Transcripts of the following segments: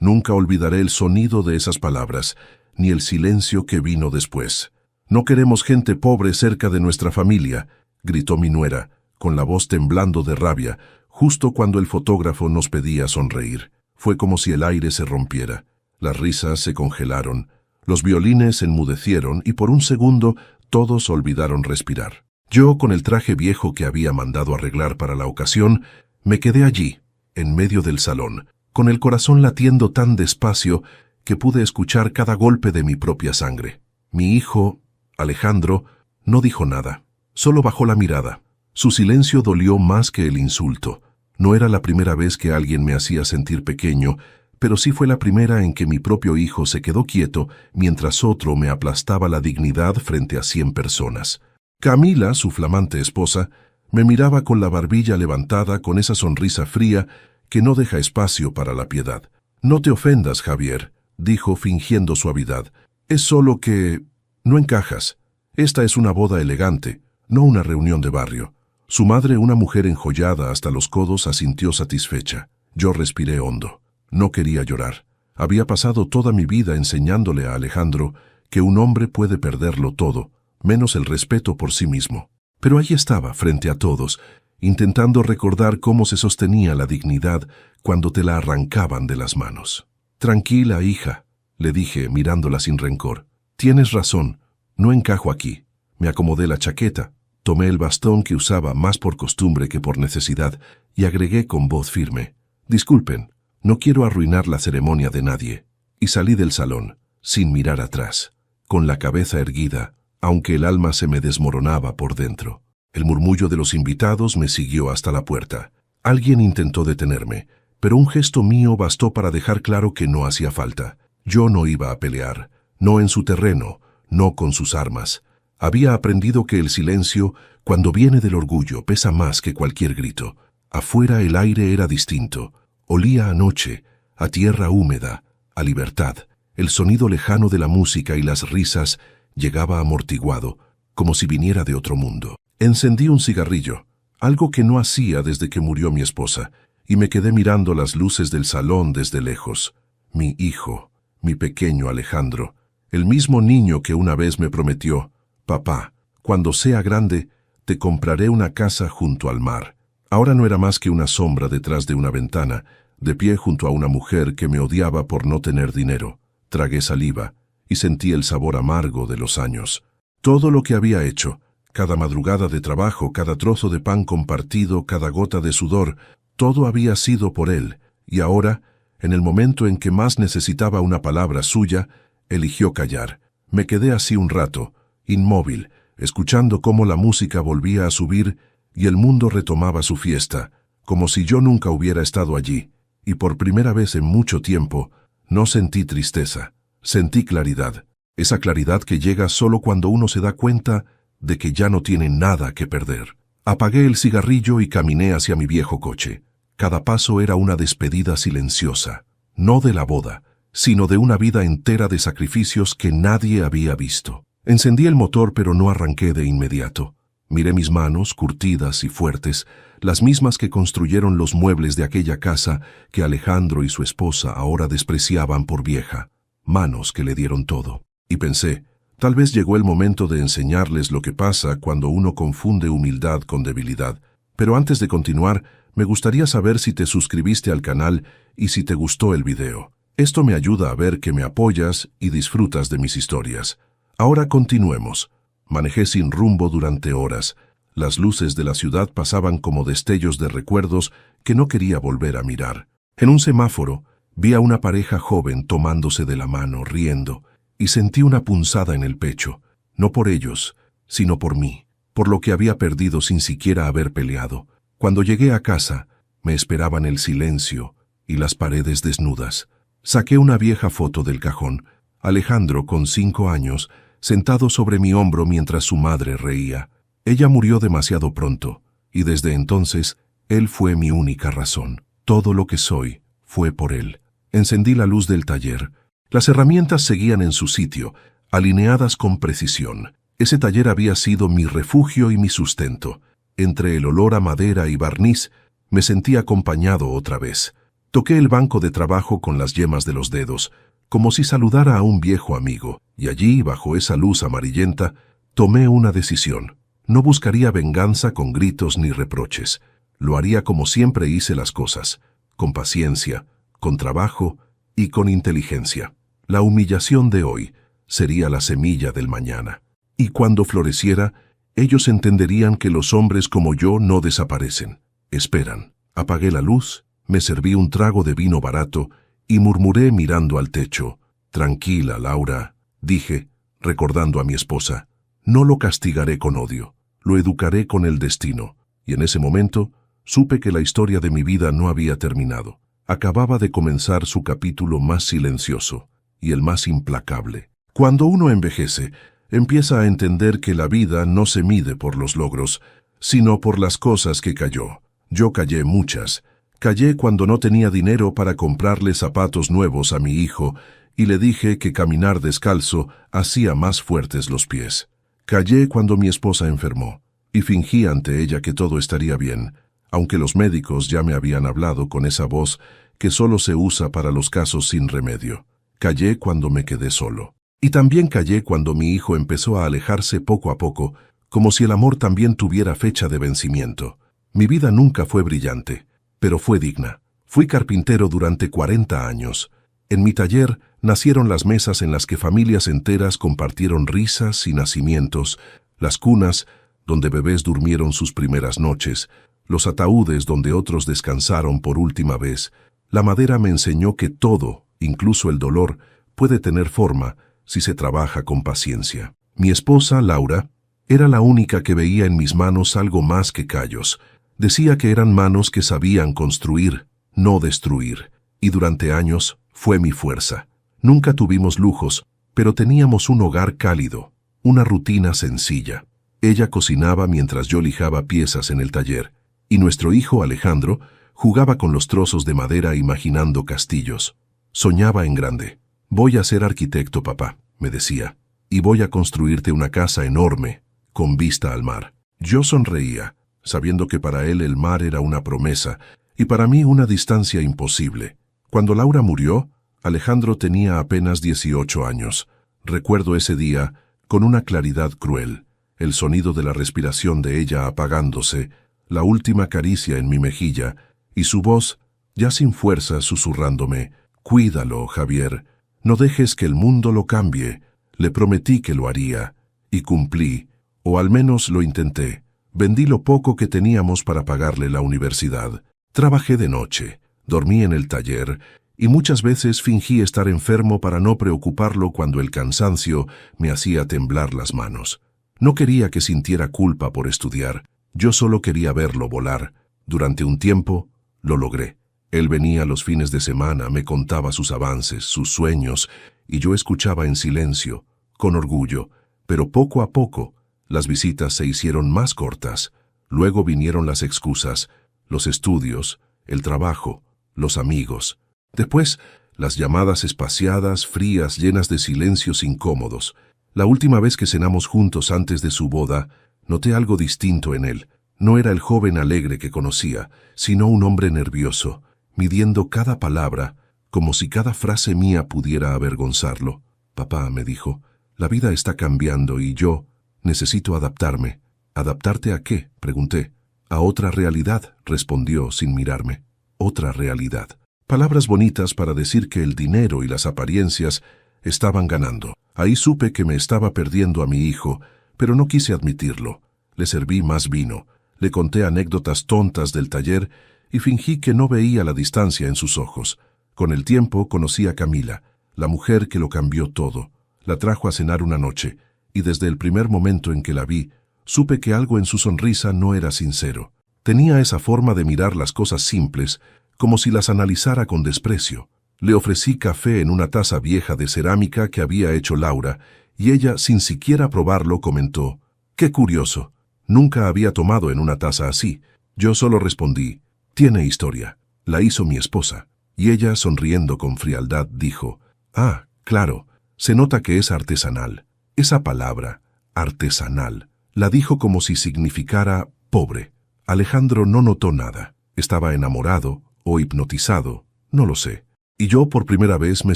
Nunca olvidaré el sonido de esas palabras, ni el silencio que vino después. «No queremos gente pobre cerca de nuestra familia», gritó mi nuera, con la voz temblando de rabia, justo cuando el fotógrafo nos pedía sonreír. Fue como si el aire se rompiera. Las risas se congelaron, los violines enmudecieron y por un segundo todos olvidaron respirar. Yo, con el traje viejo que había mandado arreglar para la ocasión, me quedé allí, en medio del salón, con el corazón latiendo tan despacio que pude escuchar cada golpe de mi propia sangre. Mi hijo, Alejandro, no dijo nada, solo bajó la mirada. Su silencio dolió más que el insulto. No era la primera vez que alguien me hacía sentir pequeño, pero sí fue la primera en que mi propio hijo se quedó quieto mientras otro me aplastaba la dignidad frente a 100 personas. Camila, su flamante esposa, me miraba con la barbilla levantada con esa sonrisa fría que no deja espacio para la piedad. «No te ofendas, Javier», dijo fingiendo suavidad. «Es solo que no encajas. Esta es una boda elegante, no una reunión de barrio». Su madre, una mujer enjollada hasta los codos, asintió satisfecha. Yo respiré hondo. No quería llorar. Había pasado toda mi vida enseñándole a Alejandro que un hombre puede perderlo todo, menos el respeto por sí mismo. Pero ahí estaba, frente a todos, intentando recordar cómo se sostenía la dignidad cuando te la arrancaban de las manos. «Tranquila, hija», le dije, mirándola sin rencor. «Tienes razón, no encajo aquí». Me acomodé la chaqueta, tomé el bastón que usaba más por costumbre que por necesidad y agregué con voz firme: «Disculpen, no quiero arruinar la ceremonia de nadie». Y salí del salón, sin mirar atrás, con la cabeza erguida, aunque el alma se me desmoronaba por dentro. El murmullo de los invitados me siguió hasta la puerta. Alguien intentó detenerme, pero un gesto mío bastó para dejar claro que no hacía falta. Yo no iba a pelear, no en su terreno, no con sus armas. Había aprendido que el silencio, cuando viene del orgullo, pesa más que cualquier grito. Afuera el aire era distinto. Olía a noche, a tierra húmeda, a libertad. El sonido lejano de la música y las risas llegaba amortiguado, como si viniera de otro mundo. Encendí un cigarrillo, algo que no hacía desde que murió mi esposa, y me quedé mirando las luces del salón desde lejos. Mi hijo, mi pequeño Alejandro, el mismo niño que una vez me prometió: «Papá, cuando sea grande, te compraré una casa junto al mar». Ahora no era más que una sombra detrás de una ventana, de pie junto a una mujer que me odiaba por no tener dinero. Tragué saliva y sentí el sabor amargo de los años. Todo lo que había hecho, cada madrugada de trabajo, cada trozo de pan compartido, cada gota de sudor, todo había sido por él, y ahora, en el momento en que más necesitaba una palabra suya, eligió callar. Me quedé así un rato, inmóvil, escuchando cómo la música volvía a subir y el mundo retomaba su fiesta, como si yo nunca hubiera estado allí, y por primera vez en mucho tiempo no sentí tristeza, sentí claridad, esa claridad que llega solo cuando uno se da cuenta de que ya no tiene nada que perder. Apagué el cigarrillo y caminé hacia mi viejo coche. Cada paso era una despedida silenciosa, no de la boda, sino de una vida entera de sacrificios que nadie había visto. Encendí el motor, pero no arranqué de inmediato. Miré mis manos, curtidas y fuertes, las mismas que construyeron los muebles de aquella casa que Alejandro y su esposa ahora despreciaban por vieja. Manos que le dieron todo. Y pensé, tal vez llegó el momento de enseñarles lo que pasa cuando uno confunde humildad con debilidad. Pero antes de continuar, me gustaría saber si te suscribiste al canal y si te gustó el video. Esto me ayuda a ver que me apoyas y disfrutas de mis historias. Ahora continuemos. Manejé sin rumbo durante horas. Las luces de la ciudad pasaban como destellos de recuerdos que no quería volver a mirar. En un semáforo, vi a una pareja joven tomándose de la mano, riendo, y sentí una punzada en el pecho, no por ellos, sino por mí, por lo que había perdido sin siquiera haber peleado. Cuando llegué a casa, me esperaban el silencio y las paredes desnudas. Saqué una vieja foto del cajón, Alejandro con 5 años, sentado sobre mi hombro mientras su madre reía. Ella murió demasiado pronto, y desde entonces, él fue mi única razón. Todo lo que soy fue por él. Encendí la luz del taller. Las herramientas seguían en su sitio, alineadas con precisión. Ese taller había sido mi refugio y mi sustento. Entre el olor a madera y barniz, me sentí acompañado otra vez. Toqué el banco de trabajo con las yemas de los dedos, como si saludara a un viejo amigo, y allí, bajo esa luz amarillenta, tomé una decisión. No buscaría venganza con gritos ni reproches. Lo haría como siempre hice las cosas, con paciencia, con trabajo y con inteligencia. La humillación de hoy sería la semilla del mañana. Y cuando floreciera, ellos entenderían que los hombres como yo no desaparecen, esperan. Apagué la luz, me serví un trago de vino barato y murmuré mirando al techo. Tranquila, Laura, dije, recordando a mi esposa. No lo castigaré con odio, lo educaré con el destino. Y en ese momento supe que la historia de mi vida no había terminado. Acababa de comenzar su capítulo más silencioso y el más implacable. Cuando uno envejece, empieza a entender que la vida no se mide por los logros, sino por las cosas que calló. Yo callé muchas. Callé cuando no tenía dinero para comprarle zapatos nuevos a mi hijo y le dije que caminar descalzo hacía más fuertes los pies. Callé cuando mi esposa enfermó y fingí ante ella que todo estaría bien, aunque los médicos ya me habían hablado con esa voz que solo se usa para los casos sin remedio. Callé cuando me quedé solo. Y también callé cuando mi hijo empezó a alejarse poco a poco, como si el amor también tuviera fecha de vencimiento. Mi vida nunca fue brillante, pero fue digna. Fui carpintero durante 40 años. En mi taller nacieron las mesas en las que familias enteras compartieron risas y nacimientos, las cunas donde bebés durmieron sus primeras noches, los ataúdes donde otros descansaron por última vez. La madera me enseñó que todo, incluso el dolor, puede tener forma si se trabaja con paciencia. Mi esposa, Laura, era la única que veía en mis manos algo más que callos. Decía que eran manos que sabían construir, no destruir, y durante años fue mi fuerza. Nunca tuvimos lujos, pero teníamos un hogar cálido, una rutina sencilla. Ella cocinaba mientras yo lijaba piezas en el taller, y nuestro hijo Alejandro jugaba con los trozos de madera imaginando castillos. Soñaba en grande. Voy a ser arquitecto, papá, me decía, y voy a construirte una casa enorme, con vista al mar. Yo sonreía, sabiendo que para él el mar era una promesa, y para mí una distancia imposible. Cuando Laura murió, Alejandro tenía apenas 18 años. Recuerdo ese día con una claridad cruel, el sonido de la respiración de ella apagándose, la última caricia en mi mejilla, y su voz, ya sin fuerza, susurrándome, «Cuídalo, Javier, no dejes que el mundo lo cambie». Le prometí que lo haría, y cumplí, o al menos lo intenté. Vendí lo poco que teníamos para pagarle la universidad. Trabajé de noche, dormí en el taller, y muchas veces fingí estar enfermo para no preocuparlo cuando el cansancio me hacía temblar las manos. No quería que sintiera culpa por estudiar, yo solo quería verlo volar. Durante un tiempo, lo logré. Él venía los fines de semana, me contaba sus avances, sus sueños, y yo escuchaba en silencio, con orgullo, pero poco a poco, las visitas se hicieron más cortas. Luego vinieron las excusas, los estudios, el trabajo, los amigos. Después, las llamadas espaciadas, frías, llenas de silencios incómodos. La última vez que cenamos juntos antes de su boda, noté algo distinto en él. No era el joven alegre que conocía, sino un hombre nervioso, midiendo cada palabra, como si cada frase mía pudiera avergonzarlo. «Papá», me dijo, «la vida está cambiando y yo necesito adaptarme». «¿Adaptarte a qué?», pregunté. «A otra realidad», respondió sin mirarme. «Otra realidad». Palabras bonitas para decir que el dinero y las apariencias estaban ganando. Ahí supe que me estaba perdiendo a mi hijo, pero no quise admitirlo. Le serví más vino, le conté anécdotas tontas del taller y fingí que no veía la distancia en sus ojos. Con el tiempo conocí a Camila, la mujer que lo cambió todo. La trajo a cenar una noche, y desde el primer momento en que la vi, supe que algo en su sonrisa no era sincero. Tenía esa forma de mirar las cosas simples, como si las analizara con desprecio. Le ofrecí café en una taza vieja de cerámica que había hecho Laura, y ella, sin siquiera probarlo, comentó, «Qué curioso, nunca había tomado en una taza así». Yo solo respondí, «Tiene historia, la hizo mi esposa». Y ella, sonriendo con frialdad, dijo, «Ah, claro, se nota que es artesanal». Esa palabra, artesanal, la dijo como si significara pobre. Alejandro no notó nada. Estaba enamorado o hipnotizado, No lo sé. Y yo por primera vez me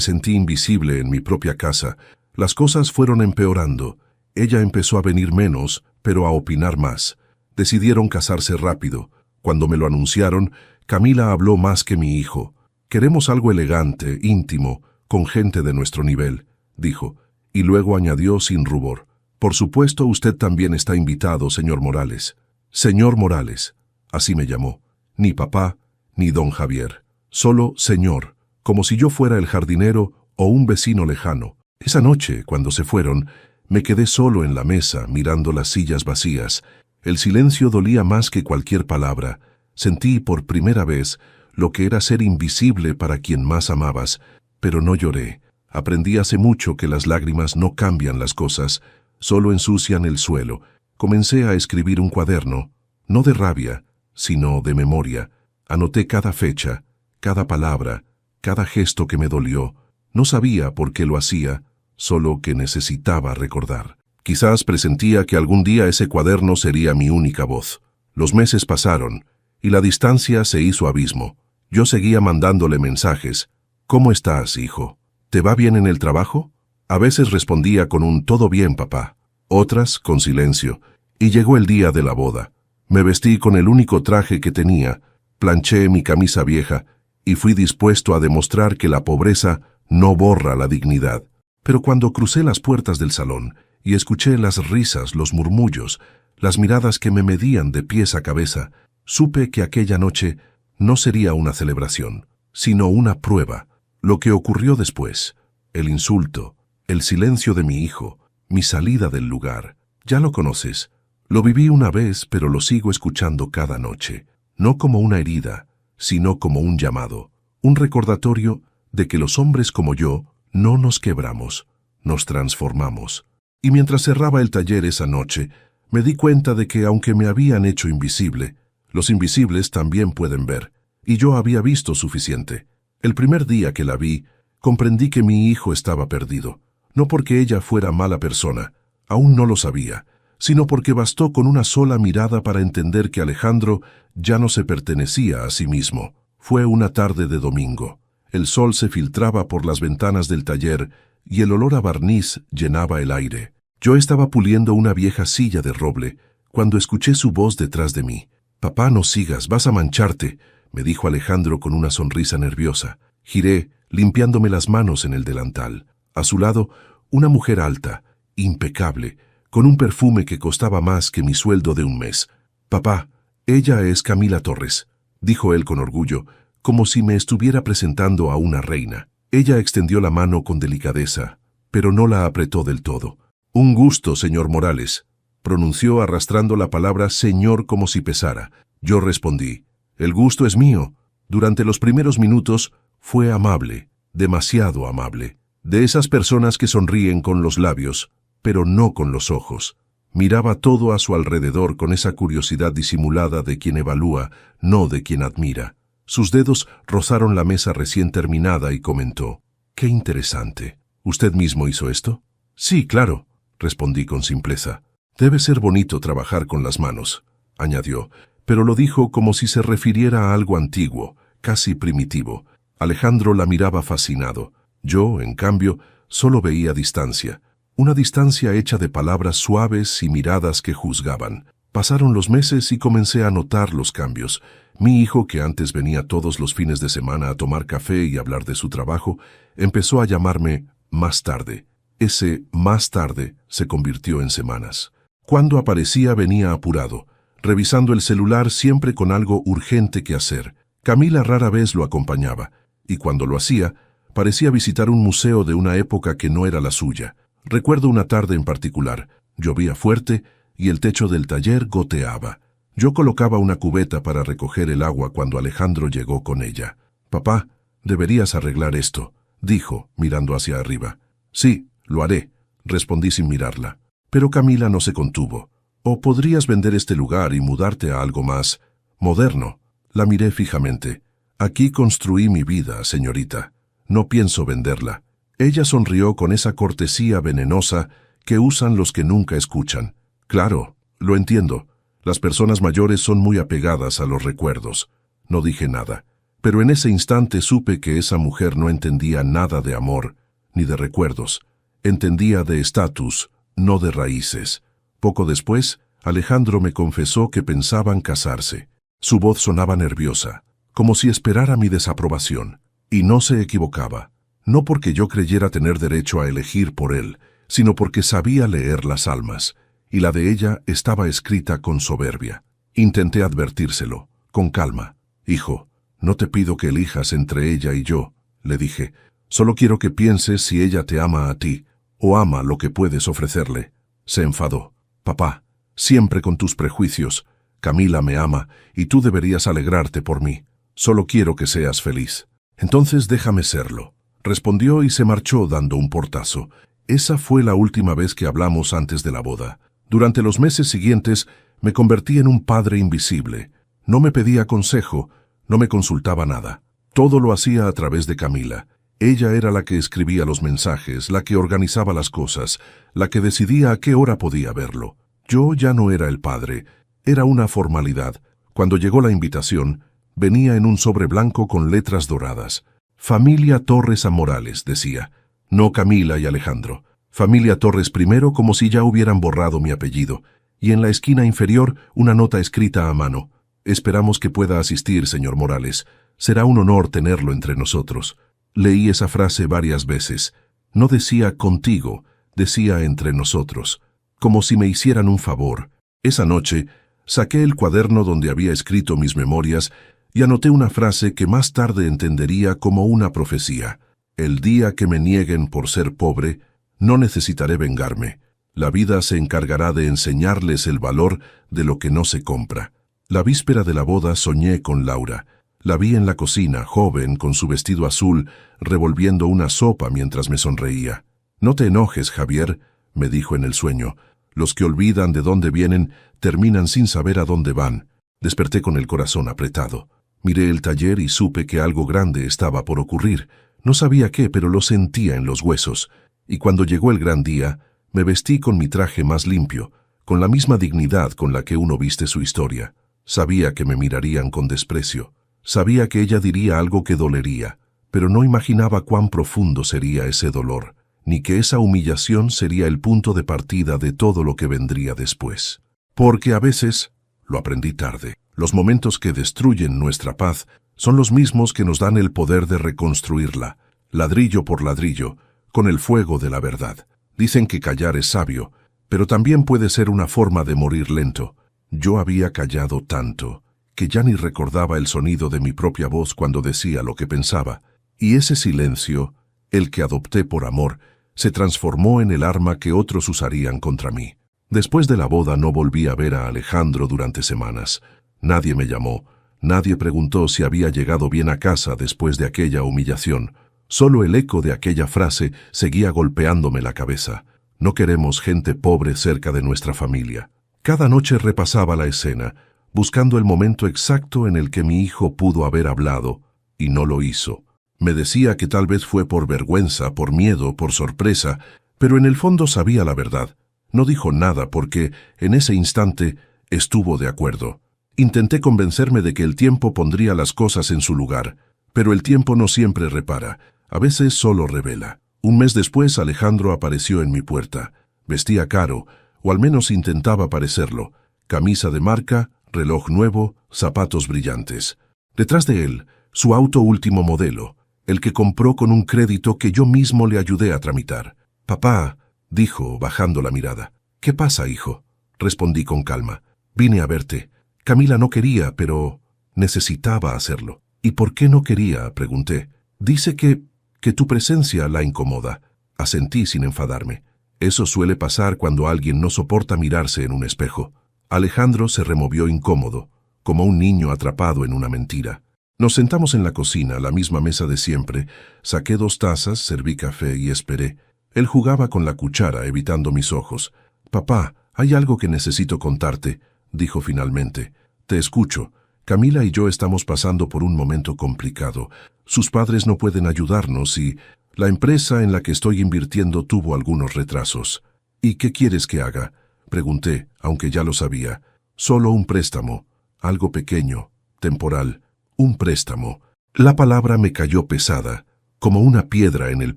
sentí invisible en mi propia casa. Las cosas fueron empeorando. Ella empezó a venir menos, pero a opinar más. Decidieron casarse rápido. Cuando me lo anunciaron, Camila habló más que mi hijo. Queremos algo elegante, íntimo, con gente de nuestro nivel, dijo, y luego añadió sin rubor. Por supuesto, usted también está invitado, señor Morales. Señor Morales, así me llamó. Ni papá, ni don Javier. Solo señor, como si yo fuera el jardinero o un vecino lejano. Esa noche, cuando se fueron, me quedé solo en la mesa, mirando las sillas vacías. El silencio dolía más que cualquier palabra. Sentí por primera vez lo que era ser invisible para quien más amabas, pero no lloré. Aprendí hace mucho que las lágrimas no cambian las cosas, solo ensucian el suelo. Comencé a escribir un cuaderno, no de rabia, sino de memoria. Anoté cada fecha, cada palabra, cada gesto que me dolió. No sabía por qué lo hacía, solo que necesitaba recordar. Quizás presentía que algún día ese cuaderno sería mi única voz. Los meses pasaron, y la distancia se hizo abismo. Yo seguía mandándole mensajes. ¿Cómo estás, hijo? ¿Te va bien en el trabajo? A veces respondía con un «todo bien, papá», otras con silencio. Y llegó el día de la boda. Me vestí con el único traje que tenía, planché mi camisa vieja y fui dispuesto a demostrar que la pobreza no borra la dignidad. Pero cuando crucé las puertas del salón y escuché las risas, los murmullos, las miradas que me medían de pies a cabeza, supe que aquella noche no sería una celebración, sino una prueba. Lo que ocurrió después, el insulto, el silencio de mi hijo, mi salida del lugar, ya lo conoces. Lo viví una vez, pero lo sigo escuchando cada noche, no como una herida, sino como un llamado, un recordatorio de que los hombres como yo no nos quebramos, nos transformamos. Y mientras cerraba el taller esa noche, me di cuenta de que aunque me habían hecho invisible, los invisibles también pueden ver, y yo había visto suficiente. El primer día que la vi, comprendí que mi hijo estaba perdido, no porque ella fuera mala persona, aún no lo sabía, sino porque bastó con una sola mirada para entender que Alejandro ya no se pertenecía a sí mismo. Fue una tarde de domingo. El sol se filtraba por las ventanas del taller y el olor a barniz llenaba el aire. Yo estaba puliendo una vieja silla de roble cuando escuché su voz detrás de mí. «Papá, no sigas, vas a mancharte», me dijo Alejandro con una sonrisa nerviosa. Giré, limpiándome las manos en el delantal. A su lado, una mujer alta, impecable, con un perfume que costaba más que mi sueldo de un mes. «Papá, ella es Camila Torres», dijo él con orgullo, como si me estuviera presentando a una reina. Ella extendió la mano con delicadeza, pero no la apretó del todo. «Un gusto, señor Morales», pronunció arrastrando la palabra señor como si pesara. Yo respondí, «El gusto es mío». Durante los primeros minutos fue amable, demasiado amable, de esas personas que sonríen con los labios, pero no con los ojos. Miraba todo a su alrededor con esa curiosidad disimulada de quien evalúa, no de quien admira. Sus dedos rozaron la mesa recién terminada y comentó, «Qué interesante. ¿Usted mismo hizo esto?» «Sí, claro», respondí con simpleza. «Debe ser bonito trabajar con las manos», añadió, pero lo dijo como si se refiriera a algo antiguo, casi primitivo. Alejandro la miraba fascinado. Yo, en cambio, solo veía distancia. Una distancia hecha de palabras suaves y miradas que juzgaban. Pasaron los meses y comencé a notar los cambios. Mi hijo, que antes venía todos los fines de semana a tomar café y hablar de su trabajo, empezó a llamarme más tarde. Ese más tarde se convirtió en semanas. Cuando aparecía venía apurado, revisando el celular siempre con algo urgente que hacer. Camila rara vez lo acompañaba, y cuando lo hacía, parecía visitar un museo de una época que no era la suya. Recuerdo una tarde en particular. Llovía fuerte y el techo del taller goteaba. Yo colocaba una cubeta para recoger el agua cuando Alejandro llegó con ella. «Papá, deberías arreglar esto», dijo, mirando hacia arriba. «Sí, lo haré», respondí sin mirarla. Pero Camila no se contuvo. «O podrías vender este lugar y mudarte a algo más moderno». La miré fijamente. «Aquí construí mi vida, señorita. No pienso venderla». Ella sonrió con esa cortesía venenosa que usan los que nunca escuchan. «Claro, lo entiendo. Las personas mayores son muy apegadas a los recuerdos». No dije nada. Pero en ese instante supe que esa mujer no entendía nada de amor, ni de recuerdos. Entendía de estatus, no de raíces. Poco después, Alejandro me confesó que pensaban casarse. Su voz sonaba nerviosa, como si esperara mi desaprobación. Y no se equivocaba. No porque yo creyera tener derecho a elegir por él, sino porque sabía leer las almas, y la de ella estaba escrita con soberbia. Intenté advertírselo, con calma. «Hijo, no te pido que elijas entre ella y yo», le dije. «Solo quiero que pienses si ella te ama a ti, o ama lo que puedes ofrecerle». Se enfadó. «Papá, siempre con tus prejuicios. Camila me ama, y tú deberías alegrarte por mí. Solo quiero que seas feliz». «Entonces déjame serlo», respondió y se marchó dando un portazo. Esa fue la última vez que hablamos antes de la boda. Durante los meses siguientes me convertí en un padre invisible. No me pedía consejo, no me consultaba nada. Todo lo hacía a través de Camila. Ella era la que escribía los mensajes, la que organizaba las cosas, la que decidía a qué hora podía verlo. Yo ya no era el padre, era una formalidad. Cuando llegó la invitación, venía en un sobre blanco con letras doradas. «Familia Torres a Morales», decía. No Camila y Alejandro. «Familia Torres primero», como si ya hubieran borrado mi apellido. Y en la esquina inferior una nota escrita a mano. «Esperamos que pueda asistir, señor Morales. Será un honor tenerlo entre nosotros». Leí esa frase varias veces. No decía «contigo», decía «entre nosotros», como si me hicieran un favor. Esa noche saqué el cuaderno donde había escrito mis memorias y anoté una frase que más tarde entendería como una profecía. «El día que me nieguen por ser pobre, no necesitaré vengarme. La vida se encargará de enseñarles el valor de lo que no se compra». La víspera de la boda soñé con Laura. La vi en la cocina, joven, con su vestido azul, revolviendo una sopa mientras me sonreía. «No te enojes, Javier», me dijo en el sueño. «Los que olvidan de dónde vienen terminan sin saber a dónde van». Desperté con el corazón apretado. Miré el taller y supe que algo grande estaba por ocurrir. No sabía qué, pero lo sentía en los huesos. Y cuando llegó el gran día, me vestí con mi traje más limpio, con la misma dignidad con la que uno viste su historia. Sabía que me mirarían con desprecio. Sabía que ella diría algo que dolería, pero no imaginaba cuán profundo sería ese dolor, ni que esa humillación sería el punto de partida de todo lo que vendría después. Porque a veces, lo aprendí tarde, los momentos que destruyen nuestra paz son los mismos que nos dan el poder de reconstruirla, ladrillo por ladrillo, con el fuego de la verdad. Dicen que callar es sabio, pero también puede ser una forma de morir lento. Yo había callado tanto que ya ni recordaba el sonido de mi propia voz cuando decía lo que pensaba, y ese silencio, el que adopté por amor, se transformó en el arma que otros usarían contra mí. Después de la boda no volví a ver a Alejandro durante semanas. Nadie me llamó, nadie preguntó si había llegado bien a casa después de aquella humillación. Solo el eco de aquella frase seguía golpeándome la cabeza. No queremos gente pobre cerca de nuestra familia. Cada noche repasaba la escena, buscando el momento exacto en el que mi hijo pudo haber hablado, y no lo hizo. Me decía que tal vez fue por vergüenza, por miedo, por sorpresa, pero en el fondo sabía la verdad. No dijo nada porque, en ese instante, estuvo de acuerdo. Intenté convencerme de que el tiempo pondría las cosas en su lugar, pero el tiempo no siempre repara, a veces solo revela. Un mes después Alejandro apareció en mi puerta. Vestía caro, o al menos intentaba parecerlo. Camisa de marca, reloj nuevo, zapatos brillantes. Detrás de él, su auto último modelo, el que compró con un crédito que yo mismo le ayudé a tramitar. «Papá», dijo, bajando la mirada. «¿Qué pasa, hijo?», respondí con calma. «Vine a verte. Camila no quería, pero necesitaba hacerlo». «¿Y por qué no quería?», pregunté. «Dice que tu presencia la incomoda». Asentí sin enfadarme. Eso suele pasar cuando alguien no soporta mirarse en un espejo. Alejandro se removió incómodo, como un niño atrapado en una mentira. Nos sentamos en la cocina, a la misma mesa de siempre. Saqué 2 tazas, serví café y esperé. Él jugaba con la cuchara, evitando mis ojos. «Papá, hay algo que necesito contarte», dijo finalmente. «Te escucho. Camila y yo estamos pasando por un momento complicado. Sus padres no pueden ayudarnos y la empresa en la que estoy invirtiendo tuvo algunos retrasos». «¿Y qué quieres que haga?», pregunté, aunque ya lo sabía. «Solo un préstamo, algo pequeño, temporal, un préstamo». La palabra me cayó pesada, como una piedra en el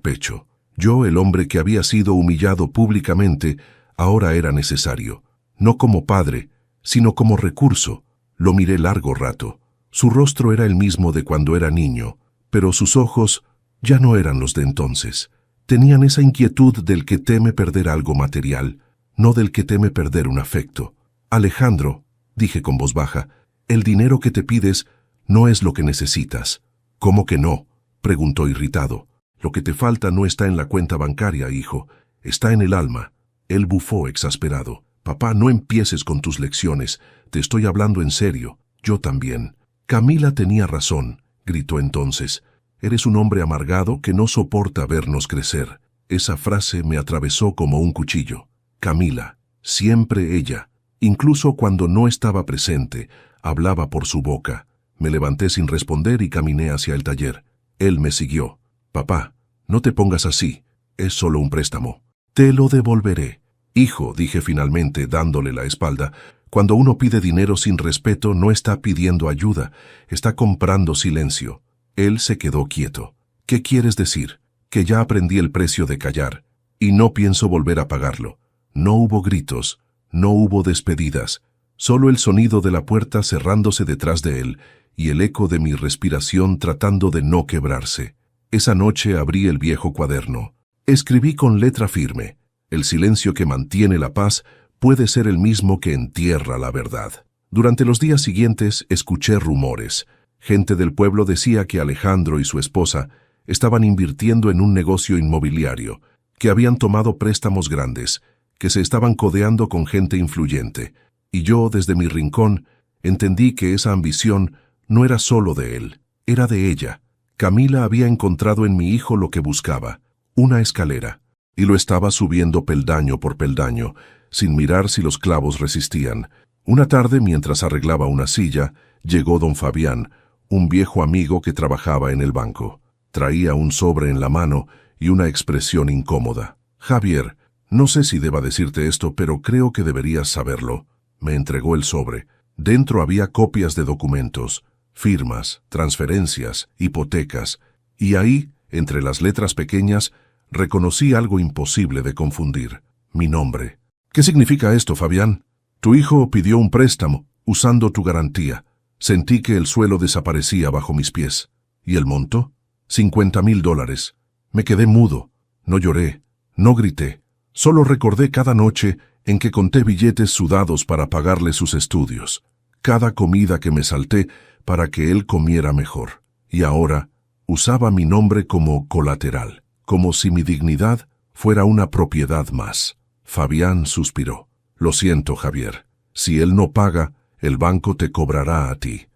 pecho. Yo, el hombre que había sido humillado públicamente, ahora era necesario. No como padre, sino como recurso. Lo miré largo rato. Su rostro era el mismo de cuando era niño, pero sus ojos ya no eran los de entonces. Tenían esa inquietud del que teme perder algo material, no del que teme perder un afecto. Alejandro, dije con voz baja, el dinero que te pides no es lo que necesitas. ¿Cómo que no?, preguntó irritado. Lo que te falta no está en la cuenta bancaria, hijo, está en el alma. Él bufó exasperado. Papá, no empieces con tus lecciones, te estoy hablando en serio. Yo también. Camila tenía razón, gritó entonces. Eres un hombre amargado que no soporta vernos crecer. Esa frase me atravesó como un cuchillo. Camila, siempre ella, incluso cuando no estaba presente, hablaba por su boca. Me levanté sin responder y caminé hacia el taller. Él me siguió. Papá, no te pongas así, es solo un préstamo. Te lo devolveré. Hijo, dije finalmente, dándole la espalda, cuando uno pide dinero sin respeto no está pidiendo ayuda, está comprando silencio. Él se quedó quieto. ¿Qué quieres decir? Que ya aprendí el precio de callar, y no pienso volver a pagarlo. No hubo gritos, no hubo despedidas, solo el sonido de la puerta cerrándose detrás de él y el eco de mi respiración tratando de no quebrarse. Esa noche abrí el viejo cuaderno. Escribí con letra firme: el silencio que mantiene la paz puede ser el mismo que entierra la verdad. Durante los días siguientes escuché rumores. Gente del pueblo decía que Alejandro y su esposa estaban invirtiendo en un negocio inmobiliario, que habían tomado préstamos grandes, que se estaban codeando con gente influyente. Y yo, desde mi rincón, entendí que esa ambición no era solo de él, era de ella. Camila había encontrado en mi hijo lo que buscaba, una escalera, y lo estaba subiendo peldaño por peldaño, sin mirar si los clavos resistían. Una tarde, mientras arreglaba una silla, llegó don Fabián, un viejo amigo que trabajaba en el banco. Traía un sobre en la mano y una expresión incómoda. Javier, no sé si deba decirte esto, pero creo que deberías saberlo. Me entregó el sobre. Dentro había copias de documentos, firmas, transferencias, hipotecas, y ahí, entre las letras pequeñas, reconocí algo imposible de confundir: mi nombre. ¿Qué significa esto, Fabián? Tu hijo pidió un préstamo, usando tu garantía. Sentí que el suelo desaparecía bajo mis pies. ¿Y el monto? $50,000. Me quedé mudo. No lloré, no grité. Solo recordé cada noche en que conté billetes sudados para pagarle sus estudios, cada comida que me salté para que él comiera mejor. Y ahora usaba mi nombre como colateral, como si mi dignidad fuera una propiedad más. Fabián suspiró. Lo siento, Javier. Si él no paga, el banco te cobrará a ti.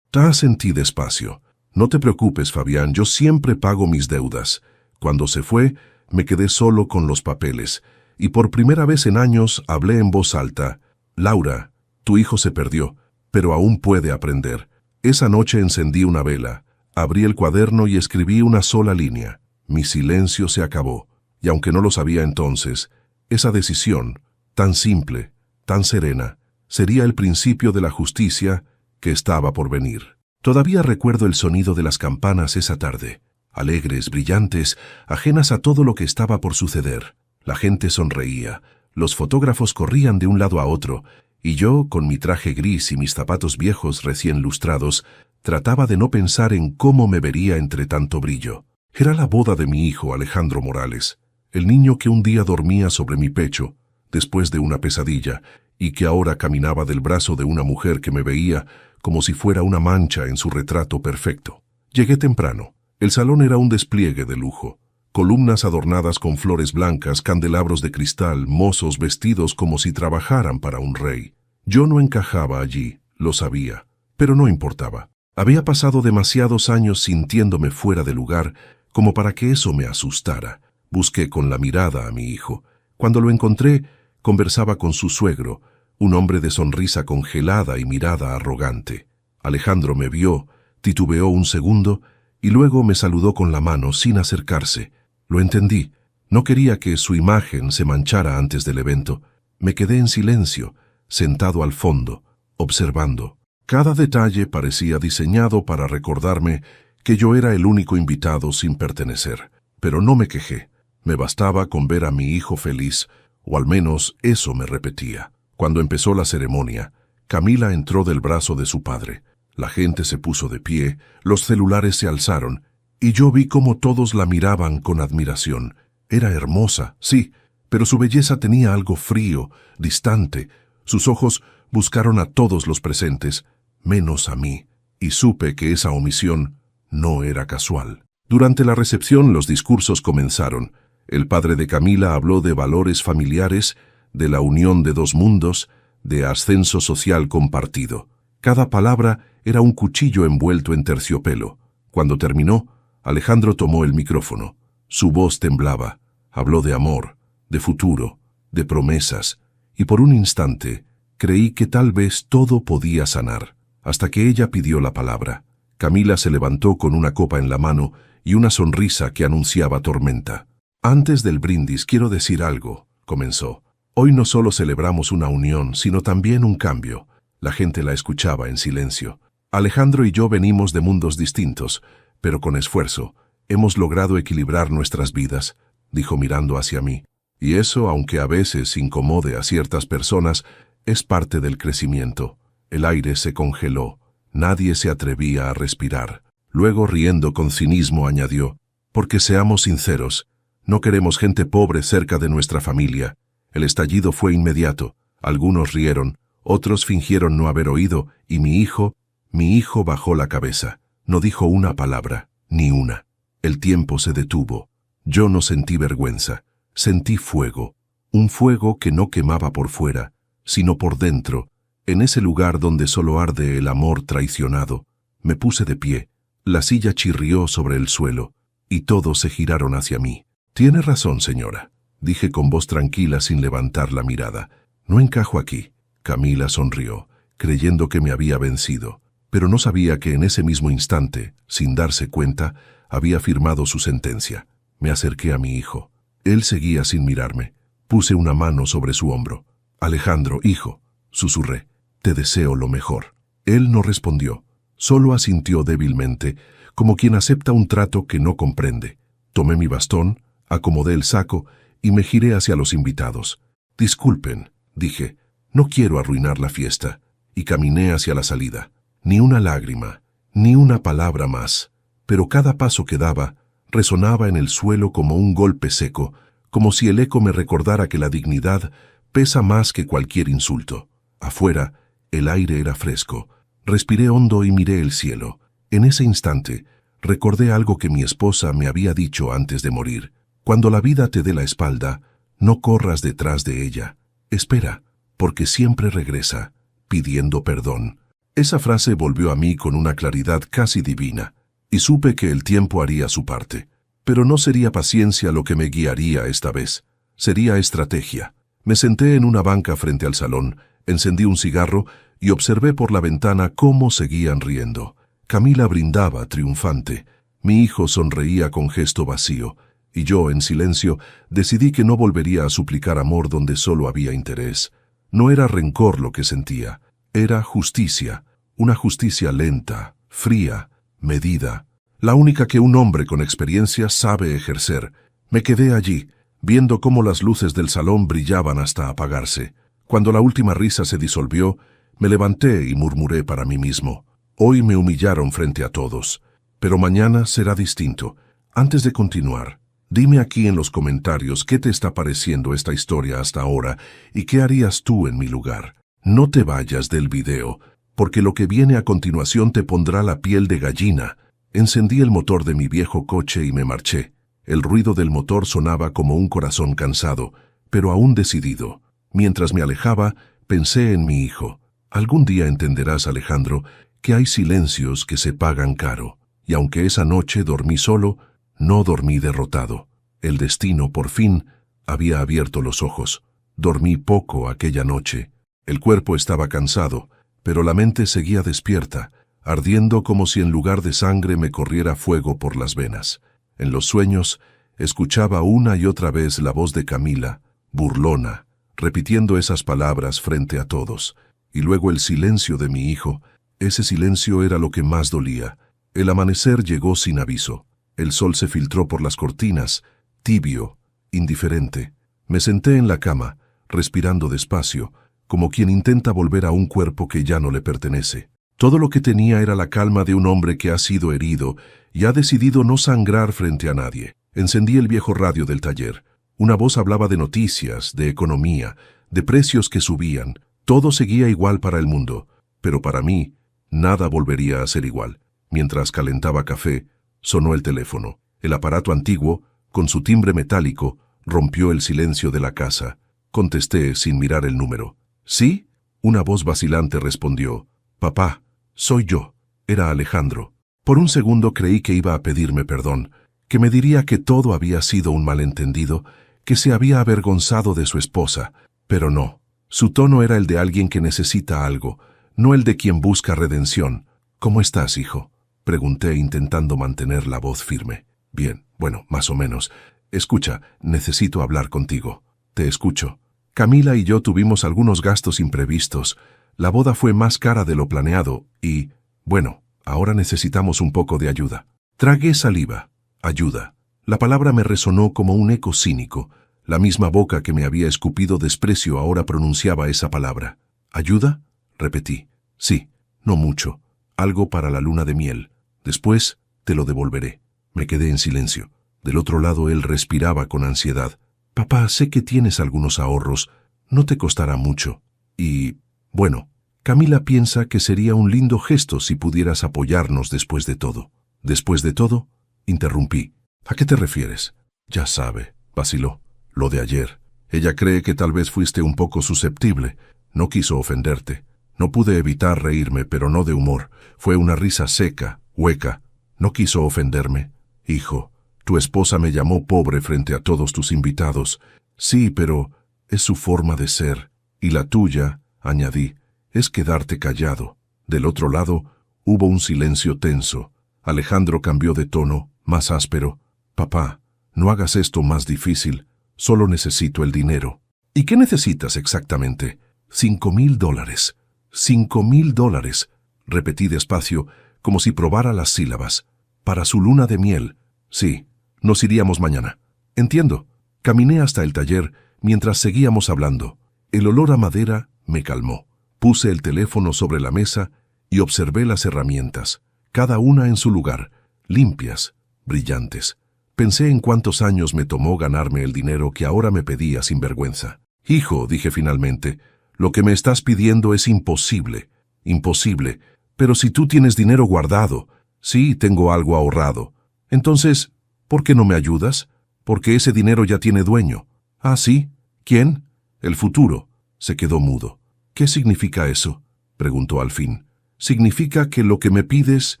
Sentí despacio. No te preocupes, Fabián, yo siempre pago mis deudas. Cuando se fue, me quedé solo con los papeles, y por primera vez en años hablé en voz alta. Laura, tu hijo se perdió, pero aún puede aprender. Esa noche encendí una vela, abrí el cuaderno y escribí una sola línea. Mi silencio se acabó, y aunque no lo sabía entonces, esa decisión, tan simple, tan serena, sería el principio de la justicia que estaba por venir. Todavía recuerdo el sonido de las campanas esa tarde, alegres, brillantes, ajenas a todo lo que estaba por suceder. La gente sonreía, los fotógrafos corrían de un lado a otro, y yo, con mi traje gris y mis zapatos viejos recién lustrados, trataba de no pensar en cómo me vería entre tanto brillo. Era la boda de mi hijo Alejandro Morales, el niño que un día dormía sobre mi pecho, después de una pesadilla, y que ahora caminaba del brazo de una mujer que me veía como si fuera una mancha en su retrato perfecto. Llegué temprano. El salón era un despliegue de lujo. Columnas adornadas con flores blancas, candelabros de cristal, mozos vestidos como si trabajaran para un rey. Yo no encajaba allí, lo sabía, pero no importaba. Había pasado demasiados años sintiéndome fuera de lugar como para que eso me asustara. Busqué con la mirada a mi hijo. Cuando lo encontré, conversaba con su suegro, un hombre de sonrisa congelada y mirada arrogante. Alejandro me vio, titubeó un segundo y luego me saludó con la mano sin acercarse. Lo entendí. No quería que su imagen se manchara antes del evento. Me quedé en silencio, sentado al fondo, observando. Cada detalle parecía diseñado para recordarme que yo era el único invitado sin pertenecer. Pero no me quejé. Me bastaba con ver a mi hijo feliz, o al menos eso me repetía. Cuando empezó la ceremonia, Camila entró del brazo de su padre. La gente se puso de pie, los celulares se alzaron, y yo vi cómo todos la miraban con admiración. Era hermosa, sí, pero su belleza tenía algo frío, distante. Sus ojos buscaron a todos los presentes, menos a mí, y supe que esa omisión no era casual. Durante la recepción los discursos comenzaron. El padre de Camila habló de valores familiares, de la unión de dos mundos, de ascenso social compartido. Cada palabra era un cuchillo envuelto en terciopelo. Cuando terminó, Alejandro tomó el micrófono. Su voz temblaba. Habló de amor, de futuro, de promesas, y por un instante creí que tal vez todo podía sanar, hasta que ella pidió la palabra. Camila se levantó con una copa en la mano y una sonrisa que anunciaba tormenta. Antes del brindis quiero decir algo, comenzó. Hoy no solo celebramos una unión, sino también un cambio. La gente la escuchaba en silencio. Alejandro y yo venimos de mundos distintos, pero con esfuerzo hemos logrado equilibrar nuestras vidas, dijo mirando hacia mí. Y eso, aunque a veces incomode a ciertas personas, es parte del crecimiento. El aire se congeló. Nadie se atrevía a respirar. Luego, riendo con cinismo, añadió, porque seamos sinceros, no queremos gente pobre cerca de nuestra familia. El estallido fue inmediato. Algunos rieron, otros fingieron no haber oído, y mi hijo bajó la cabeza. No dijo una palabra, ni una. El tiempo se detuvo. Yo no sentí vergüenza. Sentí fuego. Un fuego que no quemaba por fuera, sino por dentro. En ese lugar donde solo arde el amor traicionado. Me puse de pie. La silla chirrió sobre el suelo, y todos se giraron hacia mí. Tiene razón, señora, dije con voz tranquila sin levantar la mirada. No encajo aquí. Camila sonrió, creyendo que me había vencido, pero no sabía que en ese mismo instante, sin darse cuenta, había firmado su sentencia. Me acerqué a mi hijo. Él seguía sin mirarme. Puse una mano sobre su hombro. Alejandro, hijo, susurré, te deseo lo mejor. Él no respondió, solo asintió débilmente, como quien acepta un trato que no comprende. Tomé mi bastón, acomodé el saco y me giré hacia los invitados. Disculpen, dije, no quiero arruinar la fiesta, y caminé hacia la salida. Ni una lágrima, ni una palabra más, pero cada paso que daba resonaba en el suelo como un golpe seco, como si el eco me recordara que la dignidad pesa más que cualquier insulto. Afuera, el aire era fresco. Respiré hondo y miré el cielo. En ese instante, recordé algo que mi esposa me había dicho antes de morir. Cuando la vida te dé la espalda, no corras detrás de ella. Espera, porque siempre regresa, pidiendo perdón. Esa frase volvió a mí con una claridad casi divina, y supe que el tiempo haría su parte. Pero no sería paciencia lo que me guiaría esta vez. Sería estrategia. Me senté en una banca frente al salón, encendí un cigarro y observé por la ventana cómo seguían riendo. Camila brindaba triunfante. Mi hijo sonreía con gesto vacío, y yo, en silencio, decidí que no volvería a suplicar amor donde solo había interés. No era rencor lo que sentía, era justicia, una justicia lenta, fría, medida, la única que un hombre con experiencia sabe ejercer. Me quedé allí, viendo cómo las luces del salón brillaban hasta apagarse. Cuando la última risa se disolvió, me levanté y murmuré para mí mismo. Hoy me humillaron frente a todos, pero mañana será distinto. Antes de continuar, dime aquí en los comentarios qué te está pareciendo esta historia hasta ahora y qué harías tú en mi lugar. No te vayas del video, porque lo que viene a continuación te pondrá la piel de gallina. Encendí el motor de mi viejo coche y me marché. El ruido del motor sonaba como un corazón cansado, pero aún decidido. Mientras me alejaba, pensé en mi hijo. Algún día entenderás, Alejandro, que hay silencios que se pagan caro. Y aunque esa noche dormí solo, no dormí derrotado. El destino, por fin, había abierto los ojos. Dormí poco aquella noche. El cuerpo estaba cansado, pero la mente seguía despierta, ardiendo como si en lugar de sangre me corriera fuego por las venas. En los sueños, escuchaba una y otra vez la voz de Camila, burlona, repitiendo esas palabras frente a todos. Y luego el silencio de mi hijo. Ese silencio era lo que más dolía. El amanecer llegó sin aviso. El sol se filtró por las cortinas, tibio, indiferente. Me senté en la cama, respirando despacio, como quien intenta volver a un cuerpo que ya no le pertenece. Todo lo que tenía era la calma de un hombre que ha sido herido y ha decidido no sangrar frente a nadie. Encendí el viejo radio del taller. Una voz hablaba de noticias, de economía, de precios que subían. Todo seguía igual para el mundo, pero para mí, nada volvería a ser igual. Mientras calentaba café, sonó el teléfono. El aparato antiguo, con su timbre metálico, rompió el silencio de la casa. Contesté sin mirar el número. ¿Sí? Una voz vacilante respondió. Papá, soy yo. Era Alejandro. Por un segundo creí que iba a pedirme perdón, que me diría que todo había sido un malentendido, que se había avergonzado de su esposa, pero no. Su tono era el de alguien que necesita algo, no el de quien busca redención. ¿Cómo estás, hijo?, pregunté intentando mantener la voz firme. Bien, bueno, más o menos. Escucha, necesito hablar contigo. Te escucho. Camila y yo tuvimos algunos gastos imprevistos. La boda fue más cara de lo planeado y, bueno, ahora necesitamos un poco de ayuda. Tragué saliva. Ayuda. La palabra me resonó como un eco cínico. La misma boca que me había escupido desprecio ahora pronunciaba esa palabra. ¿Ayuda?, repetí. Sí, no mucho. Algo para la luna de miel. Después te lo devolveré. Me quedé en silencio. Del otro lado él respiraba con ansiedad. Papá, sé que tienes algunos ahorros. No te costará mucho. Y, bueno, Camila piensa que sería un lindo gesto si pudieras apoyarnos después de todo. ¿Después de todo? Interrumpí. ¿A qué te refieres? Ya sabe, vaciló. Lo de ayer. Ella cree que tal vez fuiste un poco susceptible. No quiso ofenderte. No pude evitar reírme, pero no de humor. Fue una risa seca, hueca. No quiso ofenderme. Hijo, tu esposa me llamó pobre frente a todos tus invitados. Sí, pero es su forma de ser. Y la tuya, añadí, es quedarte callado. Del otro lado, hubo un silencio tenso. Alejandro cambió de tono, más áspero. Papá, no hagas esto más difícil. Solo necesito el dinero. ¿Y qué necesitas exactamente? $5,000. $5,000, repetí despacio, como si probara las sílabas. Para su luna de miel. Sí, nos iríamos mañana. Entiendo. Caminé hasta el taller mientras seguíamos hablando. El olor a madera me calmó. Puse el teléfono sobre la mesa y observé las herramientas, cada una en su lugar, limpias, brillantes. Pensé en cuántos años me tomó ganarme el dinero que ahora me pedía sin vergüenza. Hijo, dije finalmente, lo que me estás pidiendo es imposible. Imposible. Pero si tú tienes dinero guardado, sí, tengo algo ahorrado. Entonces, ¿por qué no me ayudas? Porque ese dinero ya tiene dueño. ¿Ah, sí? ¿Quién? El futuro. Se quedó mudo. ¿Qué significa eso?, preguntó al fin. Significa que lo que me pides,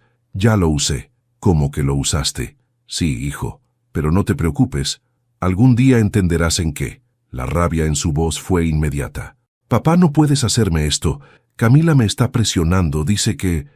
ya lo usé. ¿Cómo que lo usaste? Sí, hijo. Pero no te preocupes. Algún día entenderás en qué. La rabia en su voz fue inmediata. Papá, no puedes hacerme esto. Camila me está presionando. Dice que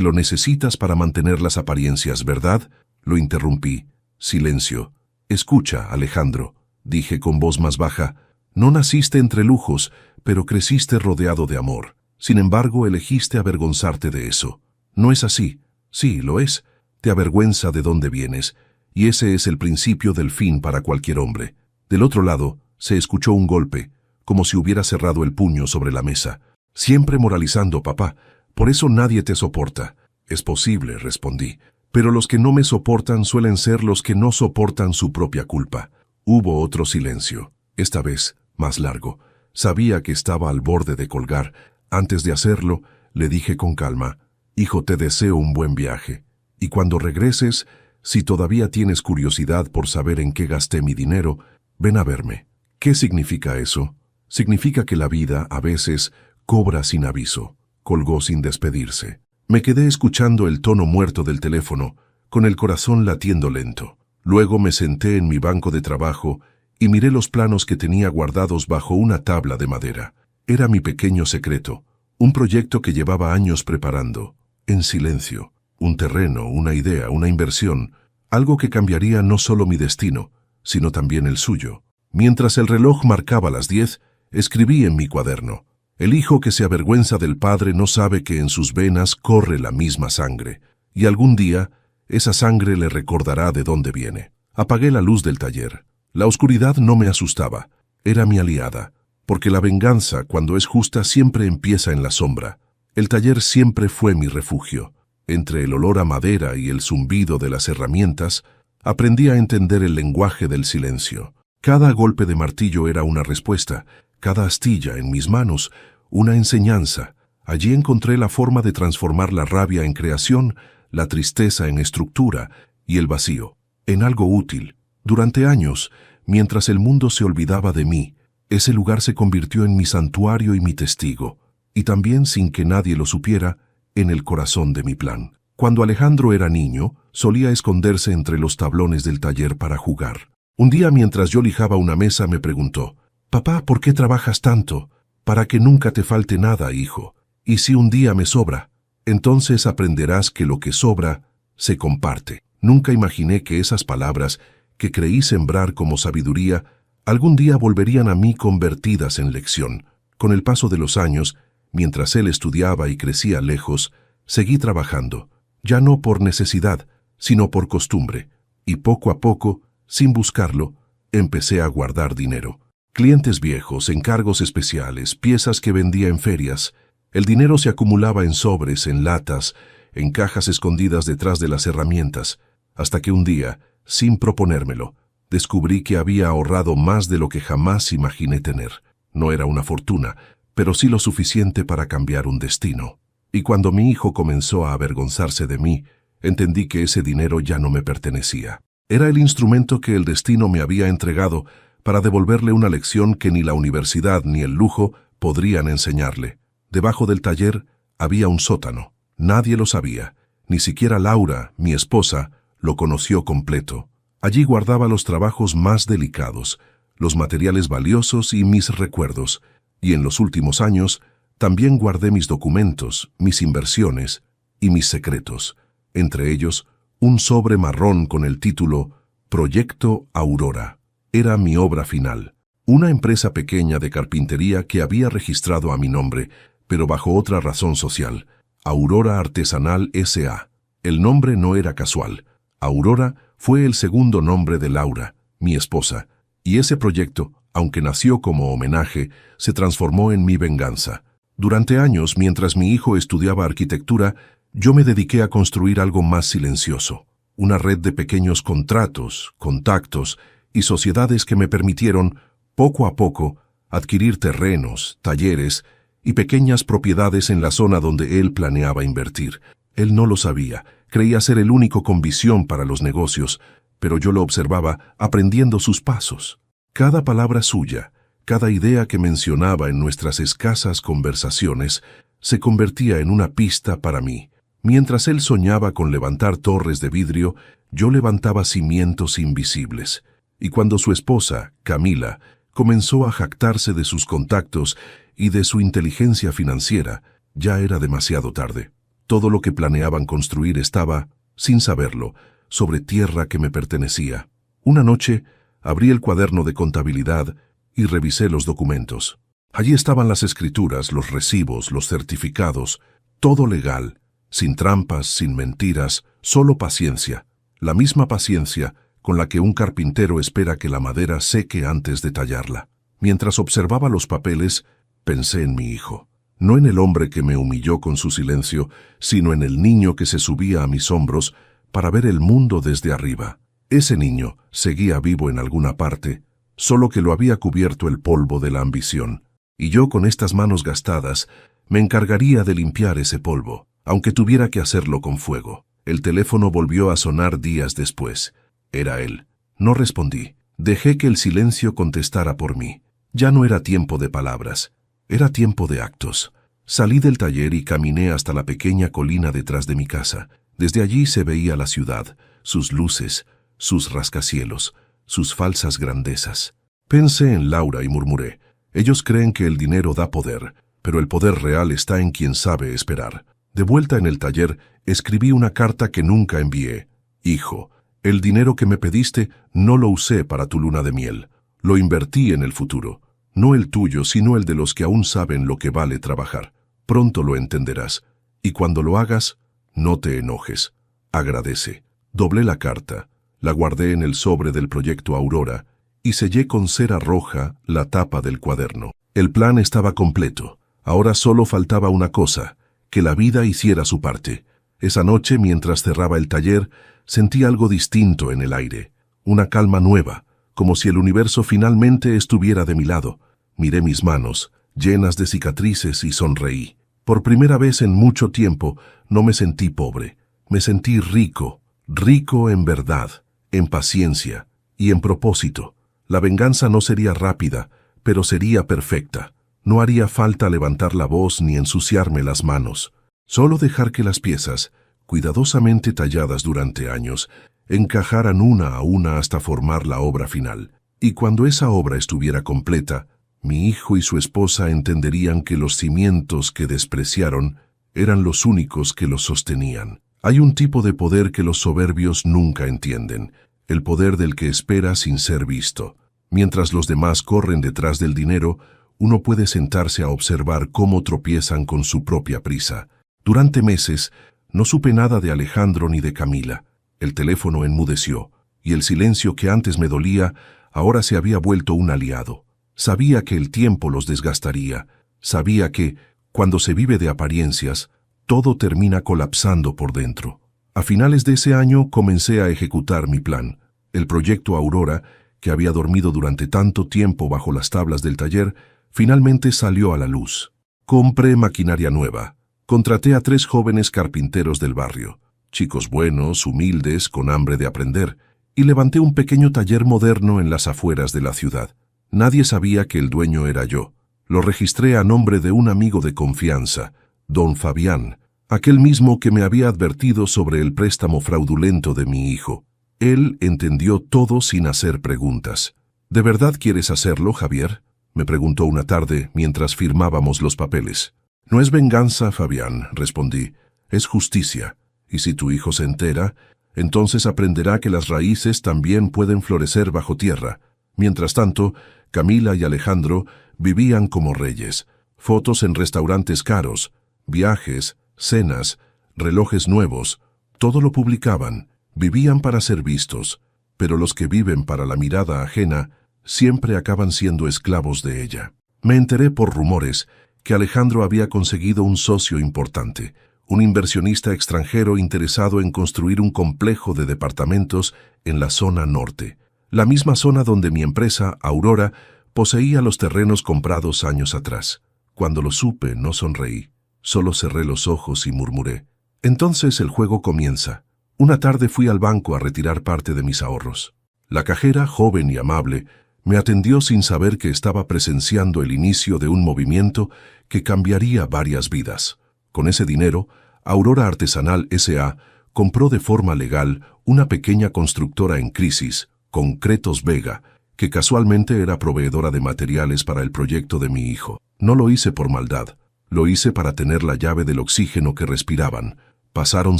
lo necesitas para mantener las apariencias, ¿verdad? Lo interrumpí. Silencio. Escucha, Alejandro, dije con voz más baja. No naciste entre lujos, pero creciste rodeado de amor. Sin embargo, elegiste avergonzarte de eso. ¿No es así? Sí, lo es. Te avergüenza de dónde vienes, y ese es el principio del fin para cualquier hombre. Del otro lado, se escuchó un golpe, como si hubiera cerrado el puño sobre la mesa. Siempre moralizando, papá. Por eso nadie te soporta. Es posible, respondí. Pero los que no me soportan suelen ser los que no soportan su propia culpa. Hubo otro silencio, esta vez más largo. Sabía que estaba al borde de colgar. Antes de hacerlo, le dije con calma, hijo, te deseo un buen viaje. Y cuando regreses, si todavía tienes curiosidad por saber en qué gasté mi dinero, ven a verme. ¿Qué significa eso? Significa que la vida, a veces, cobra sin aviso. Colgó sin despedirse. Me quedé escuchando el tono muerto del teléfono, con el corazón latiendo lento. Luego me senté en mi banco de trabajo y miré los planos que tenía guardados bajo una tabla de madera. Era mi pequeño secreto, un proyecto que llevaba años preparando, en silencio. Un terreno, una idea, una inversión, algo que cambiaría no solo mi destino, sino también el suyo. Mientras el reloj marcaba las 10, escribí en mi cuaderno: el hijo que se avergüenza del padre no sabe que en sus venas corre la misma sangre. y algún día esa sangre le recordará de dónde viene. Apagué la luz del taller. La oscuridad no me asustaba, era mi aliada, porque la venganza, cuando es justa, siempre empieza en la sombra. El taller siempre fue mi refugio. Entre el olor a madera y el zumbido de las herramientas, aprendí a entender el lenguaje del silencio. Cada golpe de martillo era una respuesta, cada astilla en mis manos, una enseñanza. Allí encontré la forma de transformar la rabia en creación, la tristeza en estructura y el vacío en algo útil. Durante años, mientras el mundo se olvidaba de mí, ese lugar se convirtió en mi santuario y mi testigo, y también, sin que nadie lo supiera, en el corazón de mi plan. Cuando Alejandro era niño, solía esconderse entre los tablones del taller para jugar. Un día, mientras yo lijaba una mesa, me preguntó: «Papá, ¿por qué trabajas tanto? Para que nunca te falte nada, hijo. Y si un día me sobra, entonces aprenderás que lo que sobra se comparte». Nunca imaginé que esas palabras, que creí sembrar como sabiduría, algún día volverían a mí convertidas en lección. Con el paso de los años, mientras él estudiaba y crecía lejos, seguí trabajando, ya no por necesidad, sino por costumbre, y poco a poco, sin buscarlo, empecé a guardar dinero. Clientes viejos, encargos especiales, piezas que vendía en ferias. El dinero se acumulaba en sobres, en latas, en cajas escondidas detrás de las herramientas, hasta que un día, sin proponérmelo, descubrí que había ahorrado más de lo que jamás imaginé tener. No era una fortuna, pero sí lo suficiente para cambiar un destino. Y cuando mi hijo comenzó a avergonzarse de mí, entendí que ese dinero ya no me pertenecía. Era el instrumento que el destino me había entregado para devolverle una lección que ni la universidad ni el lujo podrían enseñarle. Debajo del taller había un sótano. Nadie lo sabía, ni siquiera Laura, mi esposa, lo conoció completo. Allí guardaba los trabajos más delicados, los materiales valiosos y mis recuerdos, y en los últimos años también guardé mis documentos, mis inversiones y mis secretos, entre ellos un sobre marrón con el título Proyecto Aurora. Era mi obra final, una empresa pequeña de carpintería que había registrado a mi nombre, pero bajo otra razón social: Aurora Artesanal S.A. El nombre no era casual. Aurora fue el segundo nombre de Laura, mi esposa, y ese proyecto, aunque nació como homenaje, se transformó en mi venganza. Durante años, mientras mi hijo estudiaba arquitectura, yo me dediqué a construir algo más silencioso, una red de pequeños contratos, contactos y sociedades que me permitieron, poco a poco, adquirir terrenos, talleres y pequeñas propiedades en la zona donde él planeaba invertir. Él no lo sabía, creía ser el único con visión para los negocios, pero yo lo observaba aprendiendo sus pasos. Cada palabra suya, cada idea que mencionaba en nuestras escasas conversaciones, se convertía en una pista para mí. Mientras él soñaba con levantar torres de vidrio, yo levantaba cimientos invisibles. Y cuando su esposa, Camila, comenzó a jactarse de sus contactos y de su inteligencia financiera, ya era demasiado tarde. Todo lo que planeaban construir estaba, sin saberlo, sobre tierra que me pertenecía. Una noche, abrí el cuaderno de contabilidad y revisé los documentos. Allí estaban las escrituras, los recibos, los certificados, todo legal, sin trampas, sin mentiras, solo paciencia. La misma paciencia con la que un carpintero espera que la madera seque antes de tallarla. Mientras observaba los papeles, pensé en mi hijo. No en el hombre que me humilló con su silencio, sino en el niño que se subía a mis hombros para ver el mundo desde arriba. Ese niño seguía vivo en alguna parte, solo que lo había cubierto el polvo de la ambición. Y yo, con estas manos gastadas, me encargaría de limpiar ese polvo, aunque tuviera que hacerlo con fuego. El teléfono volvió a sonar días después. Era él. No respondí. Dejé que el silencio contestara por mí. Ya no era tiempo de palabras. Era tiempo de actos. Salí del taller y caminé hasta la pequeña colina detrás de mi casa. Desde allí se veía la ciudad, sus luces, sus rascacielos, sus falsas grandezas. Pensé en Laura y murmuré: ellos creen que el dinero da poder, pero el poder real está en quien sabe esperar. De vuelta en el taller, escribí una carta que nunca envié. Hijo, el dinero que me pediste no lo usé para tu luna de miel. Lo invertí en el futuro. No el tuyo, sino el de los que aún saben lo que vale trabajar. Pronto lo entenderás. Y cuando lo hagas, no te enojes. agradece. Doblé la carta, la guardé en el sobre del proyecto Aurora y sellé con cera roja la tapa del cuaderno. El plan estaba completo. Ahora solo faltaba una cosa, que la vida hiciera su parte. Esa noche, mientras cerraba el taller, sentí algo distinto en el aire, una calma nueva, como si el universo finalmente estuviera de mi lado. Miré mis manos, llenas de cicatrices, y sonreí. Por primera vez en mucho tiempo no me sentí pobre, me sentí rico, rico en verdad, en paciencia y en propósito. La venganza no sería rápida, pero sería perfecta. No haría falta levantar la voz ni ensuciarme las manos. Solo dejar que las piezas, cuidadosamente talladas durante años, encajaran una a una hasta formar la obra final. Y cuando esa obra estuviera completa, mi hijo y su esposa entenderían que los cimientos que despreciaron eran los únicos que los sostenían. Hay un tipo de poder que los soberbios nunca entienden, el poder del que espera sin ser visto. Mientras los demás corren detrás del dinero, uno puede sentarse a observar cómo tropiezan con su propia prisa. Durante meses, no supe nada de Alejandro ni de Camila. El teléfono enmudeció, y el silencio que antes me dolía, ahora se había vuelto un aliado. Sabía que el tiempo los desgastaría. Sabía que, cuando se vive de apariencias, todo termina colapsando por dentro. A finales de ese año comencé a ejecutar mi plan. El proyecto Aurora, que había dormido durante tanto tiempo bajo las tablas del taller, finalmente salió a la luz. Compré maquinaria nueva. Contraté a 3 jóvenes carpinteros del barrio, chicos buenos, humildes, con hambre de aprender, y levanté un pequeño taller moderno en las afueras de la ciudad. Nadie sabía que el dueño era yo. Lo registré a nombre de un amigo de confianza, don Fabián, aquel mismo que me había advertido sobre el préstamo fraudulento de mi hijo. Él entendió todo sin hacer preguntas. ¿De verdad quieres hacerlo, Javier?, me preguntó una tarde mientras firmábamos los papeles. No es venganza, Fabián, respondí. Es justicia. Y si tu hijo se entera, entonces aprenderá que las raíces también pueden florecer bajo tierra. Mientras tanto, Camila y Alejandro vivían como reyes. Fotos en restaurantes caros, viajes, cenas, relojes nuevos, todo lo publicaban. Vivían para ser vistos, pero los que viven para la mirada ajena siempre acaban siendo esclavos de ella. Me enteré por rumores que Alejandro había conseguido un socio importante, un inversionista extranjero interesado en construir un complejo de departamentos en la zona norte, la misma zona donde mi empresa, Aurora, poseía los terrenos comprados años atrás. Cuando lo supe, no sonreí, solo cerré los ojos y murmuré. Entonces el juego comienza. Una tarde fui al banco a retirar parte de mis ahorros. La cajera, joven y amable, me atendió sin saber que estaba presenciando el inicio de un movimiento que cambiaría varias vidas. Con ese dinero, Aurora Artesanal S.A. compró de forma legal una pequeña constructora en crisis, Concretos Vega, que casualmente era proveedora de materiales para el proyecto de mi hijo. No lo hice por maldad, lo hice para tener la llave del oxígeno que respiraban. Pasaron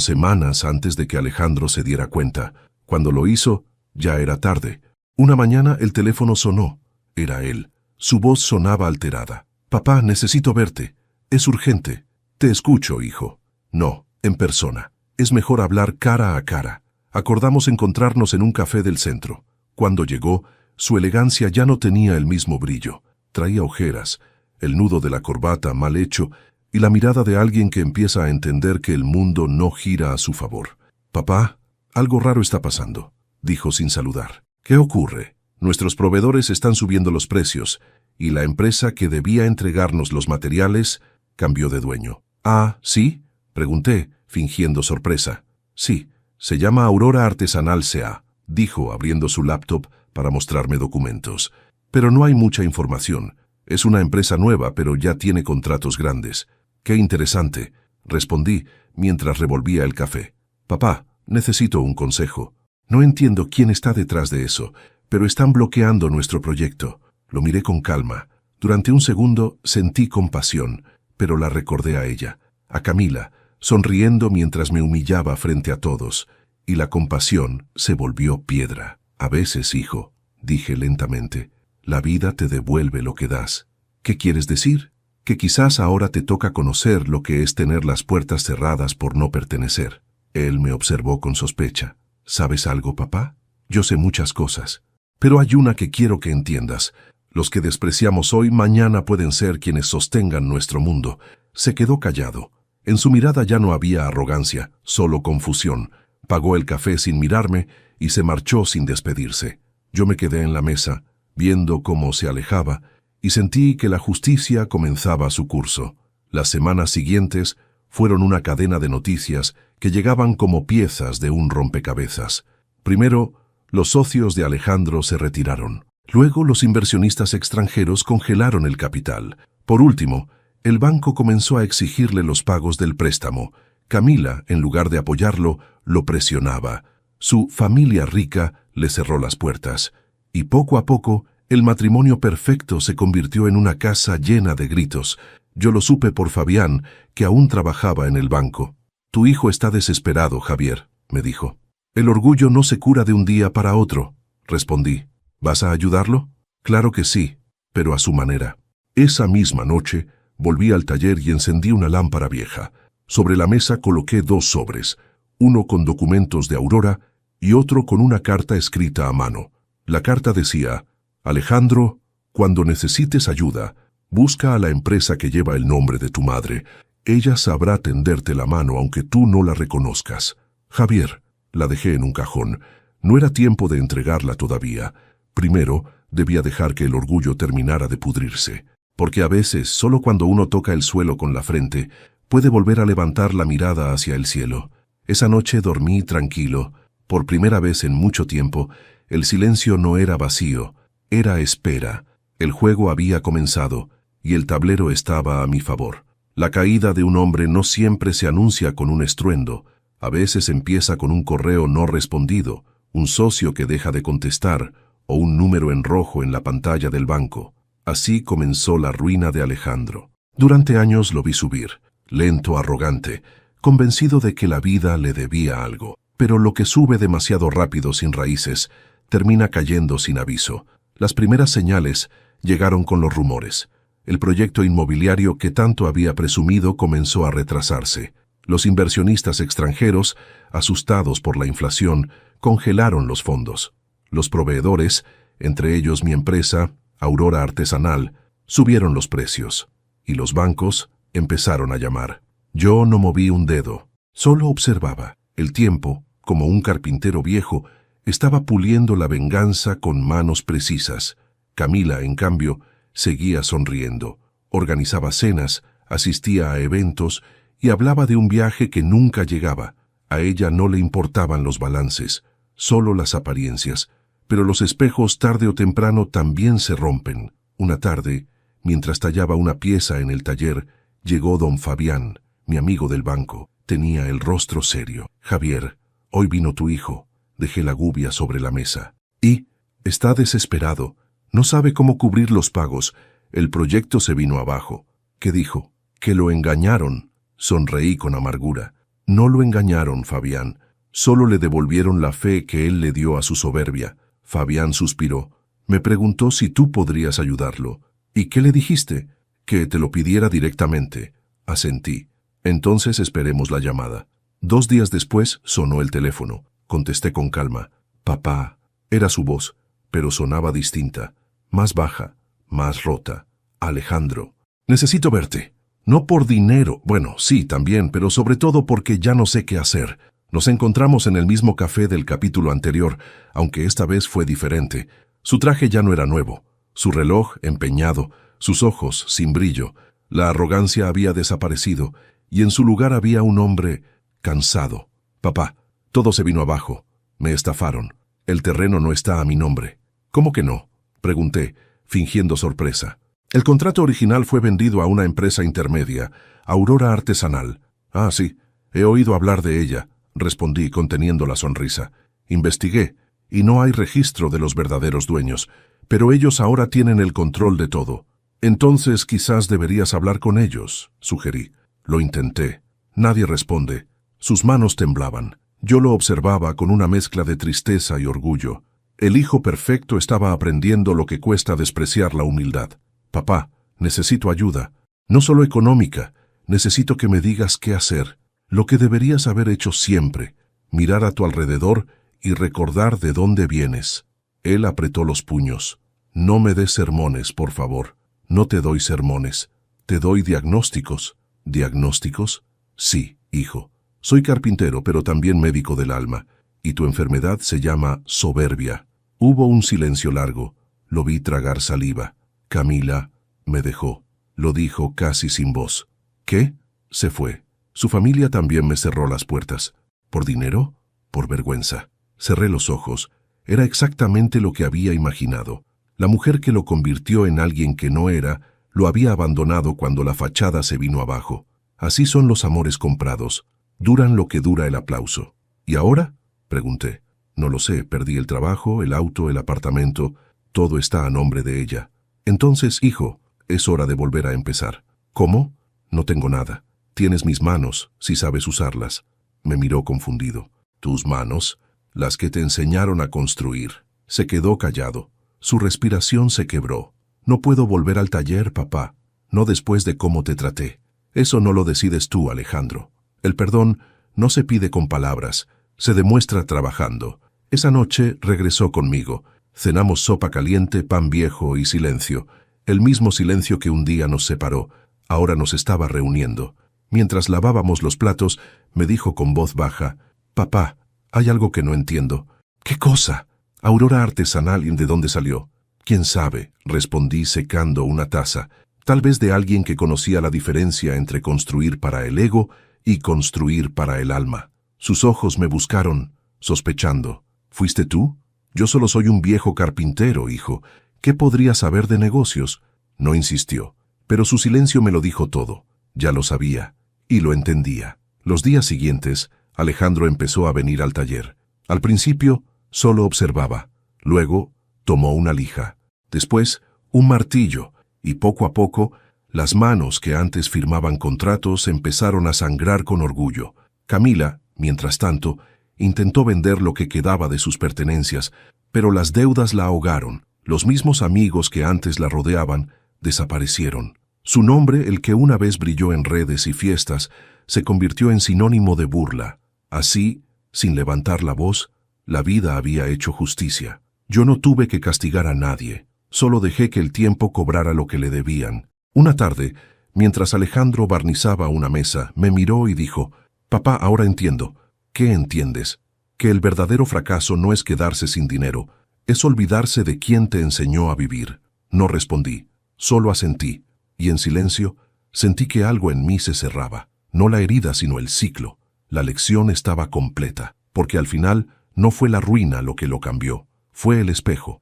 semanas antes de que Alejandro se diera cuenta. Cuando lo hizo, ya era tarde. Una mañana el teléfono sonó. Era él. Su voz sonaba alterada. «Papá, necesito verte. Es urgente». «Te escucho, hijo». «No, en persona. Es mejor hablar cara a cara». Acordamos encontrarnos en un café del centro. Cuando llegó, su elegancia ya no tenía el mismo brillo. Traía ojeras, el nudo de la corbata mal hecho y la mirada de alguien que empieza a entender que el mundo no gira a su favor. «Papá, algo raro está pasando», dijo sin saludar. «¿Qué ocurre?» «Nuestros proveedores están subiendo los precios y la empresa que debía entregarnos los materiales cambió de dueño». «Ah, ¿sí?», pregunté, fingiendo sorpresa. «Sí, se llama Aurora Artesanal S.A., dijo, abriendo su laptop para mostrarme documentos. «Pero no hay mucha información. Es una empresa nueva, pero ya tiene contratos grandes». «Qué interesante», respondí mientras revolvía el café. «Papá, necesito un consejo. No entiendo quién está detrás de eso, pero están bloqueando nuestro proyecto». Lo miré con calma. Durante un segundo sentí compasión, pero la recordé a ella, a Camila, sonriendo mientras me humillaba frente a todos, y la compasión se volvió piedra. «A veces, hijo», dije lentamente, «la vida te devuelve lo que das». «¿Qué quieres decir?» «Que quizás ahora te toca conocer lo que es tener las puertas cerradas por no pertenecer». Él me observó con sospecha. ¿Sabes algo, papá? Yo sé muchas cosas. Pero hay una que quiero que entiendas. Los que despreciamos hoy, mañana pueden ser quienes sostengan nuestro mundo. Se quedó callado. En su mirada ya no había arrogancia, solo confusión. Pagó el café sin mirarme y se marchó sin despedirse. Yo me quedé en la mesa, viendo cómo se alejaba, y sentí que la justicia comenzaba su curso. Las semanas siguientes fueron una cadena de noticias que llegaban como piezas de un rompecabezas. Primero, los socios de Alejandro se retiraron. Luego, los inversionistas extranjeros congelaron el capital. Por último, el banco comenzó a exigirle los pagos del préstamo. Camila, en lugar de apoyarlo, lo presionaba. Su familia rica le cerró las puertas. Y poco a poco, el matrimonio perfecto se convirtió en una casa llena de gritos. Yo lo supe por Fabián, que aún trabajaba en el banco. «Tu hijo está desesperado, Javier», me dijo. «El orgullo no se cura de un día para otro», respondí. «¿Vas a ayudarlo?» «Claro que sí, pero a su manera». Esa misma noche, volví al taller y encendí una lámpara vieja. Sobre la mesa coloqué 2 sobres, uno con documentos de Aurora y otro con una carta escrita a mano. La carta decía: «Alejandro, cuando necesites ayuda, busca a la empresa que lleva el nombre de tu madre. Ella sabrá tenderte la mano aunque tú no la reconozcas. Javier». La dejé en un cajón. No era tiempo de entregarla todavía. Primero, debía dejar que el orgullo terminara de pudrirse. Porque a veces, solo cuando uno toca el suelo con la frente, puede volver a levantar la mirada hacia el cielo. Esa noche dormí tranquilo. Por primera vez en mucho tiempo, el silencio no era vacío, era espera. El juego había comenzado, y el tablero estaba a mi favor. La caída de un hombre no siempre se anuncia con un estruendo. A veces empieza con un correo no respondido, un socio que deja de contestar, o un número en rojo en la pantalla del banco. Así comenzó la ruina de Alejandro. Durante años lo vi subir, lento, arrogante, convencido de que la vida le debía algo. Pero lo que sube demasiado rápido sin raíces, termina cayendo sin aviso. Las primeras señales llegaron con los rumores. El proyecto inmobiliario que tanto había presumido comenzó a retrasarse. Los inversionistas extranjeros, asustados por la inflación, congelaron los fondos. Los proveedores, entre ellos mi empresa, Aurora Artesanal, subieron los precios. Y los bancos empezaron a llamar. Yo no moví un dedo, solo observaba. El tiempo, como un carpintero viejo, estaba puliendo la venganza con manos precisas. Camila, en cambio, seguía sonriendo. Organizaba cenas, asistía a eventos y hablaba de un viaje que nunca llegaba. A ella no le importaban los balances, solo las apariencias. Pero los espejos tarde o temprano también se rompen. Una tarde, mientras tallaba una pieza en el taller, llegó don Fabián, mi amigo del banco. Tenía el rostro serio. «Javier, hoy vino tu hijo». Dejé la gubia sobre la mesa. «Y está desesperado. No sabe cómo cubrir los pagos. El proyecto se vino abajo». «¿Qué dijo?» «Que lo engañaron». Sonreí con amargura. «No lo engañaron, Fabián. Solo le devolvieron la fe que él le dio a su soberbia». Fabián suspiró. Me preguntó si tú podrías ayudarlo. «¿Y qué le dijiste?» «Que te lo pidiera directamente». Asentí. «Entonces esperemos la llamada». 2 días después sonó el teléfono. Contesté con calma. «Papá». Era su voz, pero sonaba distinta, más baja, más rota. «Alejandro, necesito verte. No por dinero, bueno, sí, también, pero sobre todo porque ya no sé qué hacer». Nos encontramos en el mismo café del capítulo anterior, aunque esta vez fue diferente. Su traje ya no era nuevo, su reloj empeñado, sus ojos sin brillo. La arrogancia había desaparecido, y en su lugar había un hombre cansado. «Papá, todo se vino abajo. Me estafaron. El terreno no está a mi nombre». «¿Cómo que no?», pregunté, fingiendo sorpresa. «El contrato original fue vendido a una empresa intermedia, Aurora Artesanal». «Ah, sí, he oído hablar de ella», respondí conteniendo la sonrisa. «Investigué, y no hay registro de los verdaderos dueños, pero ellos ahora tienen el control de todo». «Entonces quizás deberías hablar con ellos», sugerí. Lo intenté. Nadie responde. Sus manos temblaban. Yo lo observaba con una mezcla de tristeza y orgullo. El hijo perfecto estaba aprendiendo lo que cuesta despreciar la humildad. «Papá, necesito ayuda. No solo económica. Necesito que me digas qué hacer». Lo que deberías haber hecho siempre, mirar a tu alrededor y recordar de dónde vienes. Él apretó los puños. No me des sermones, por favor. No te doy sermones. Te doy diagnósticos. ¿Diagnósticos? Sí, hijo. Soy carpintero, pero también médico del alma. Y tu enfermedad se llama soberbia. Hubo un silencio largo. Lo vi tragar saliva. Camila me dejó. Lo dijo casi sin voz. ¿Qué? Se fue. Su familia también me cerró las puertas. ¿Por dinero? Por vergüenza. Cerré los ojos. Era exactamente lo que había imaginado. La mujer que lo convirtió en alguien que no era, lo había abandonado cuando la fachada se vino abajo. Así son los amores comprados. Duran lo que dura el aplauso. ¿Y ahora? Pregunté. No lo sé, perdí el trabajo, el auto, el apartamento. Todo está a nombre de ella. Entonces, hijo, es hora de volver a empezar. ¿Cómo? No tengo nada. Tienes mis manos, si sabes usarlas. Me miró confundido. ¿Tus manos? Las que te enseñaron a construir. Se quedó callado. Su respiración se quebró. No puedo volver al taller, papá. No después de cómo te traté. Eso no lo decides tú, Alejandro. El perdón no se pide con palabras, se demuestra trabajando. Esa noche regresó conmigo. Cenamos sopa caliente, pan viejo y silencio. El mismo silencio que un día nos separó. Ahora nos estaba reuniendo. Mientras lavábamos los platos, me dijo con voz baja, «Papá, hay algo que no entiendo». «¿Qué cosa?» «Aurora Artesanal, ¿de dónde salió?» «¿Quién sabe?», respondí secando una taza. Tal vez de alguien que conocía la diferencia entre construir para el ego y construir para el alma. Sus ojos me buscaron, sospechando. «¿Fuiste tú?» «Yo solo soy un viejo carpintero, hijo. ¿Qué podría saber de negocios?» No insistió, pero su silencio me lo dijo todo. Ya lo sabía, y lo entendía. Los días siguientes, Alejandro empezó a venir al taller. Al principio, solo observaba. Luego, tomó una lija. Después, un martillo, y poco a poco, las manos que antes firmaban contratos empezaron a sangrar con orgullo. Camila, mientras tanto, intentó vender lo que quedaba de sus pertenencias, pero las deudas la ahogaron. Los mismos amigos que antes la rodeaban desaparecieron. Su nombre, el que una vez brilló en redes y fiestas, se convirtió en sinónimo de burla. Así, sin levantar la voz, la vida había hecho justicia. Yo no tuve que castigar a nadie, solo dejé que el tiempo cobrara lo que le debían. Una tarde, mientras Alejandro barnizaba una mesa, me miró y dijo, «Papá, ahora entiendo». «¿Qué entiendes?» «Que el verdadero fracaso no es quedarse sin dinero, es olvidarse de quién te enseñó a vivir». No respondí, solo asentí, y en silencio sentí que algo en mí se cerraba. No la herida, sino el ciclo. La lección estaba completa, porque al final no fue la ruina lo que lo cambió, fue el espejo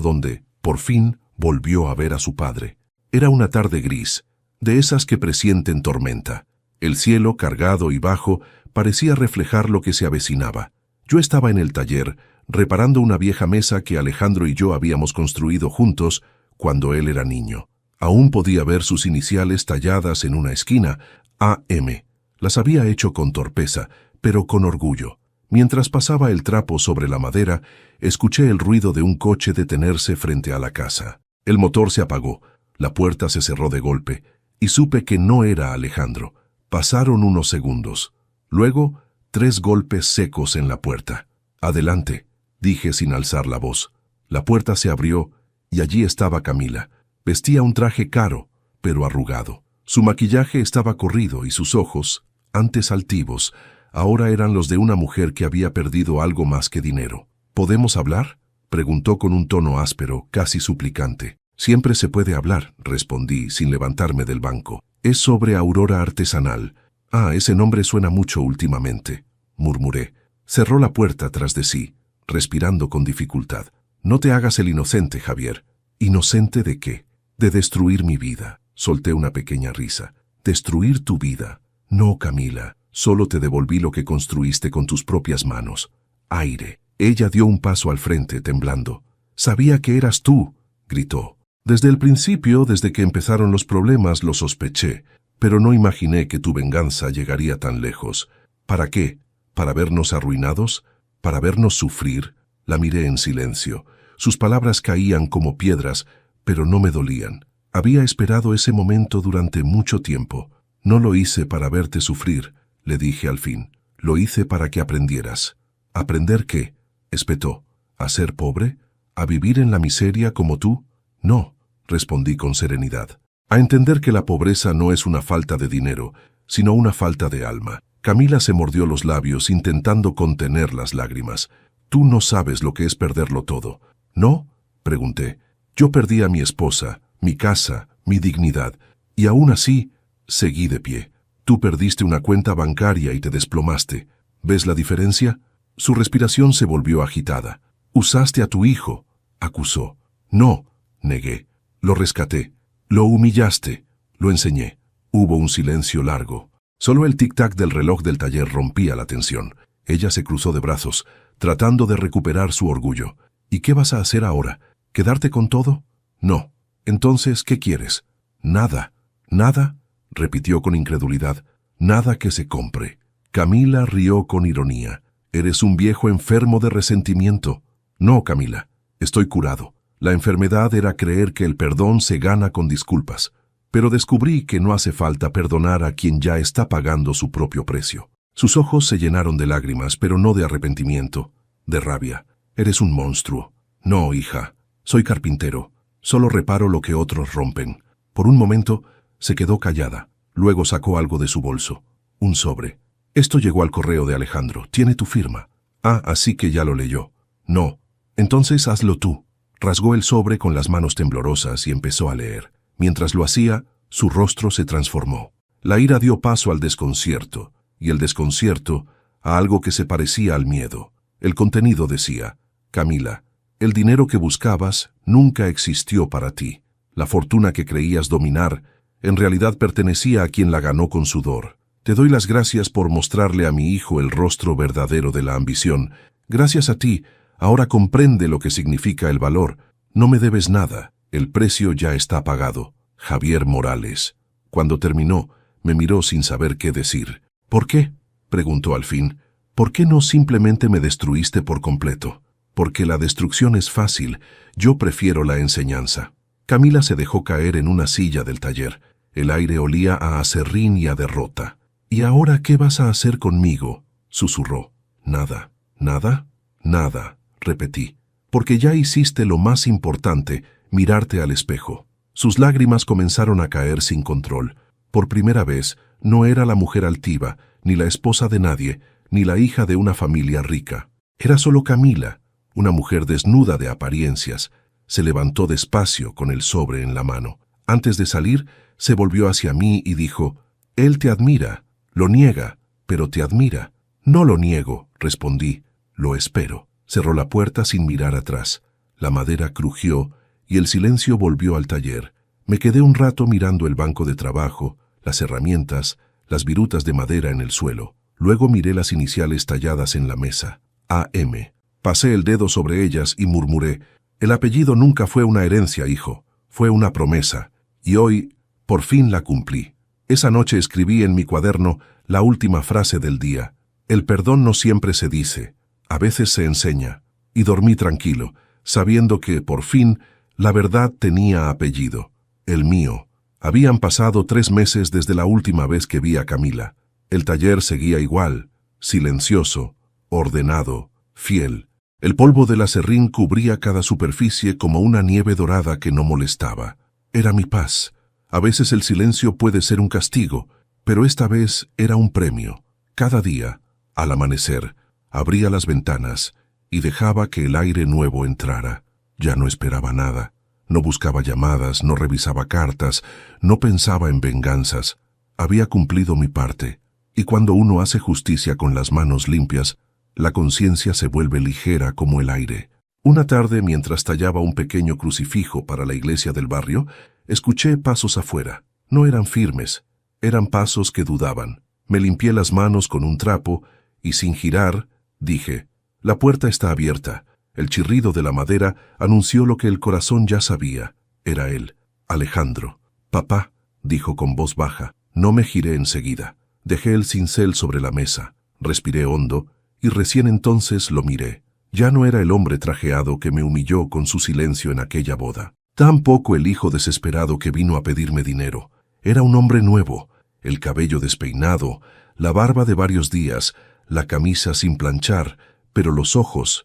donde, por fin, volvió a ver a su padre. Era una tarde gris, de esas que presienten tormenta. El cielo, cargado y bajo, parecía reflejar lo que se avecinaba. Yo estaba en el taller, reparando una vieja mesa que Alejandro y yo habíamos construido juntos cuando él era niño. Aún podía ver sus iniciales talladas en una esquina, AM. Las había hecho con torpeza, pero con orgullo. Mientras pasaba el trapo sobre la madera, escuché el ruido de un coche detenerse frente a la casa. El motor se apagó, la puerta se cerró de golpe, y supe que no era Alejandro. Pasaron unos segundos. Luego, 3 golpes secos en la puerta. «Adelante», dije sin alzar la voz. La puerta se abrió, y allí estaba Camila. Vestía un traje caro, pero arrugado. Su maquillaje estaba corrido y sus ojos, antes altivos, ahora eran los de una mujer que había perdido algo más que dinero. «¿Podemos hablar?», preguntó con un tono áspero, casi suplicante. «Siempre se puede hablar», respondí, sin levantarme del banco. «Es sobre Aurora Artesanal». «Ah, ese nombre suena mucho últimamente», murmuré. Cerró la puerta tras de sí, respirando con dificultad. «No te hagas el inocente, Javier». «¿Inocente de qué?» «De destruir mi vida». Solté una pequeña risa. «¿Destruir tu vida?» «No, Camila. Solo te devolví lo que construiste con tus propias manos». «Aire». Ella dio un paso al frente, temblando. «Sabía que eras tú», gritó. «Desde el principio, desde que empezaron los problemas, lo sospeché, pero no imaginé que tu venganza llegaría tan lejos. ¿Para qué? ¿Para vernos arruinados? ¿Para vernos sufrir?» La miré en silencio. Sus palabras caían como piedras, pero no me dolían. Había esperado ese momento durante mucho tiempo. «No lo hice para verte sufrir», le dije al fin. Lo hice para que aprendieras. ¿Aprender qué?, espetó. ¿A ser pobre? ¿A vivir en la miseria como tú? No, respondí con serenidad. A entender que la pobreza no es una falta de dinero, sino una falta de alma. Camila se mordió los labios intentando contener las lágrimas. Tú no sabes lo que es perderlo todo. ¿No?, pregunté. Yo perdí a mi esposa, mi casa, mi dignidad, y aún así seguí de pie. Tú perdiste una cuenta bancaria y te desplomaste. ¿Ves la diferencia? Su respiración se volvió agitada. Usaste a tu hijo, acusó. No, negué. Lo rescaté. Lo humillaste. Lo enseñé. Hubo un silencio largo. Solo el tic-tac del reloj del taller rompía la tensión. Ella se cruzó de brazos, tratando de recuperar su orgullo. ¿Y qué vas a hacer ahora? ¿Quedarte con todo? No. Entonces, ¿qué quieres? Nada. ¿Nada?, repitió con incredulidad. Nada que se compre. Camila rió con ironía. Eres un viejo enfermo de resentimiento. No, Camila. Estoy curado. La enfermedad era creer que el perdón se gana con disculpas. Pero descubrí que no hace falta perdonar a quien ya está pagando su propio precio. Sus ojos se llenaron de lágrimas, pero no de arrepentimiento, de rabia. Eres un monstruo. No, hija. Soy carpintero. Solo reparo lo que otros rompen. Por un momento se quedó callada. Luego sacó algo de su bolso. Un sobre. Esto llegó al correo de Alejandro. Tiene tu firma. Ah, así que ya lo leyó. No. Entonces hazlo tú. Rasgó el sobre con las manos temblorosas y empezó a leer. Mientras lo hacía, su rostro se transformó. La ira dio paso al desconcierto, y el desconcierto a algo que se parecía al miedo. El contenido decía: Camila, el dinero que buscabas nunca existió para ti. La fortuna que creías dominar en realidad pertenecía a quien la ganó con sudor. Te doy las gracias por mostrarle a mi hijo el rostro verdadero de la ambición. Gracias a ti, ahora comprende lo que significa el valor. No me debes nada. El precio ya está pagado. Javier Morales. Cuando terminó, me miró sin saber qué decir. ¿Por qué?, preguntó al fin. ¿Por qué no simplemente me destruiste por completo? Porque la destrucción es fácil. Yo prefiero la enseñanza. Camila se dejó caer en una silla del taller. El aire olía a aserrín y a derrota. ¿Y ahora qué vas a hacer conmigo?, susurró. Nada. ¿Nada? Nada, repetí. Porque ya hiciste lo más importante, mirarte al espejo. Sus lágrimas comenzaron a caer sin control. Por primera vez, no era la mujer altiva, ni la esposa de nadie, ni la hija de una familia rica. Era solo Camila, una mujer desnuda de apariencias. Se levantó despacio con el sobre en la mano. Antes de salir, se volvió hacia mí y dijo: «Él te admira, lo niega, pero te admira». «No lo niego», respondí, «lo espero». Cerró la puerta sin mirar atrás. La madera crujió y el silencio volvió al taller. Me quedé un rato mirando el banco de trabajo, las herramientas, las virutas de madera en el suelo. Luego miré las iniciales talladas en la mesa. AM. Pasé el dedo sobre ellas y murmuré: «El apellido nunca fue una herencia, hijo. Fue una promesa. Y hoy, por fin la cumplí». Esa noche escribí en mi cuaderno la última frase del día. El perdón no siempre se dice, a veces se enseña. Y dormí tranquilo, sabiendo que, por fin, la verdad tenía apellido. El mío. Habían pasado 3 meses desde la última vez que vi a Camila. El taller seguía igual, silencioso, ordenado, fiel. El polvo del aserrín cubría cada superficie como una nieve dorada que no molestaba. Era mi paz. A veces el silencio puede ser un castigo, pero esta vez era un premio. Cada día, al amanecer, abría las ventanas y dejaba que el aire nuevo entrara. Ya no esperaba nada. No buscaba llamadas, no revisaba cartas, no pensaba en venganzas. Había cumplido mi parte. Y cuando uno hace justicia con las manos limpias, la conciencia se vuelve ligera como el aire. Una tarde, mientras tallaba un pequeño crucifijo para la iglesia del barrio, escuché pasos afuera. No eran firmes, eran pasos que dudaban. Me limpié las manos con un trapo y, sin girar, dije: «La puerta está abierta». El chirrido de la madera anunció lo que el corazón ya sabía. Era él, Alejandro. «Papá», dijo con voz baja. No me giré enseguida. Dejé el cincel sobre la mesa, respiré hondo y recién entonces lo miré. Ya no era el hombre trajeado que me humilló con su silencio en aquella boda. Tampoco el hijo desesperado que vino a pedirme dinero. Era un hombre nuevo, el cabello despeinado, La barba de varios días, la camisa sin planchar, pero los ojos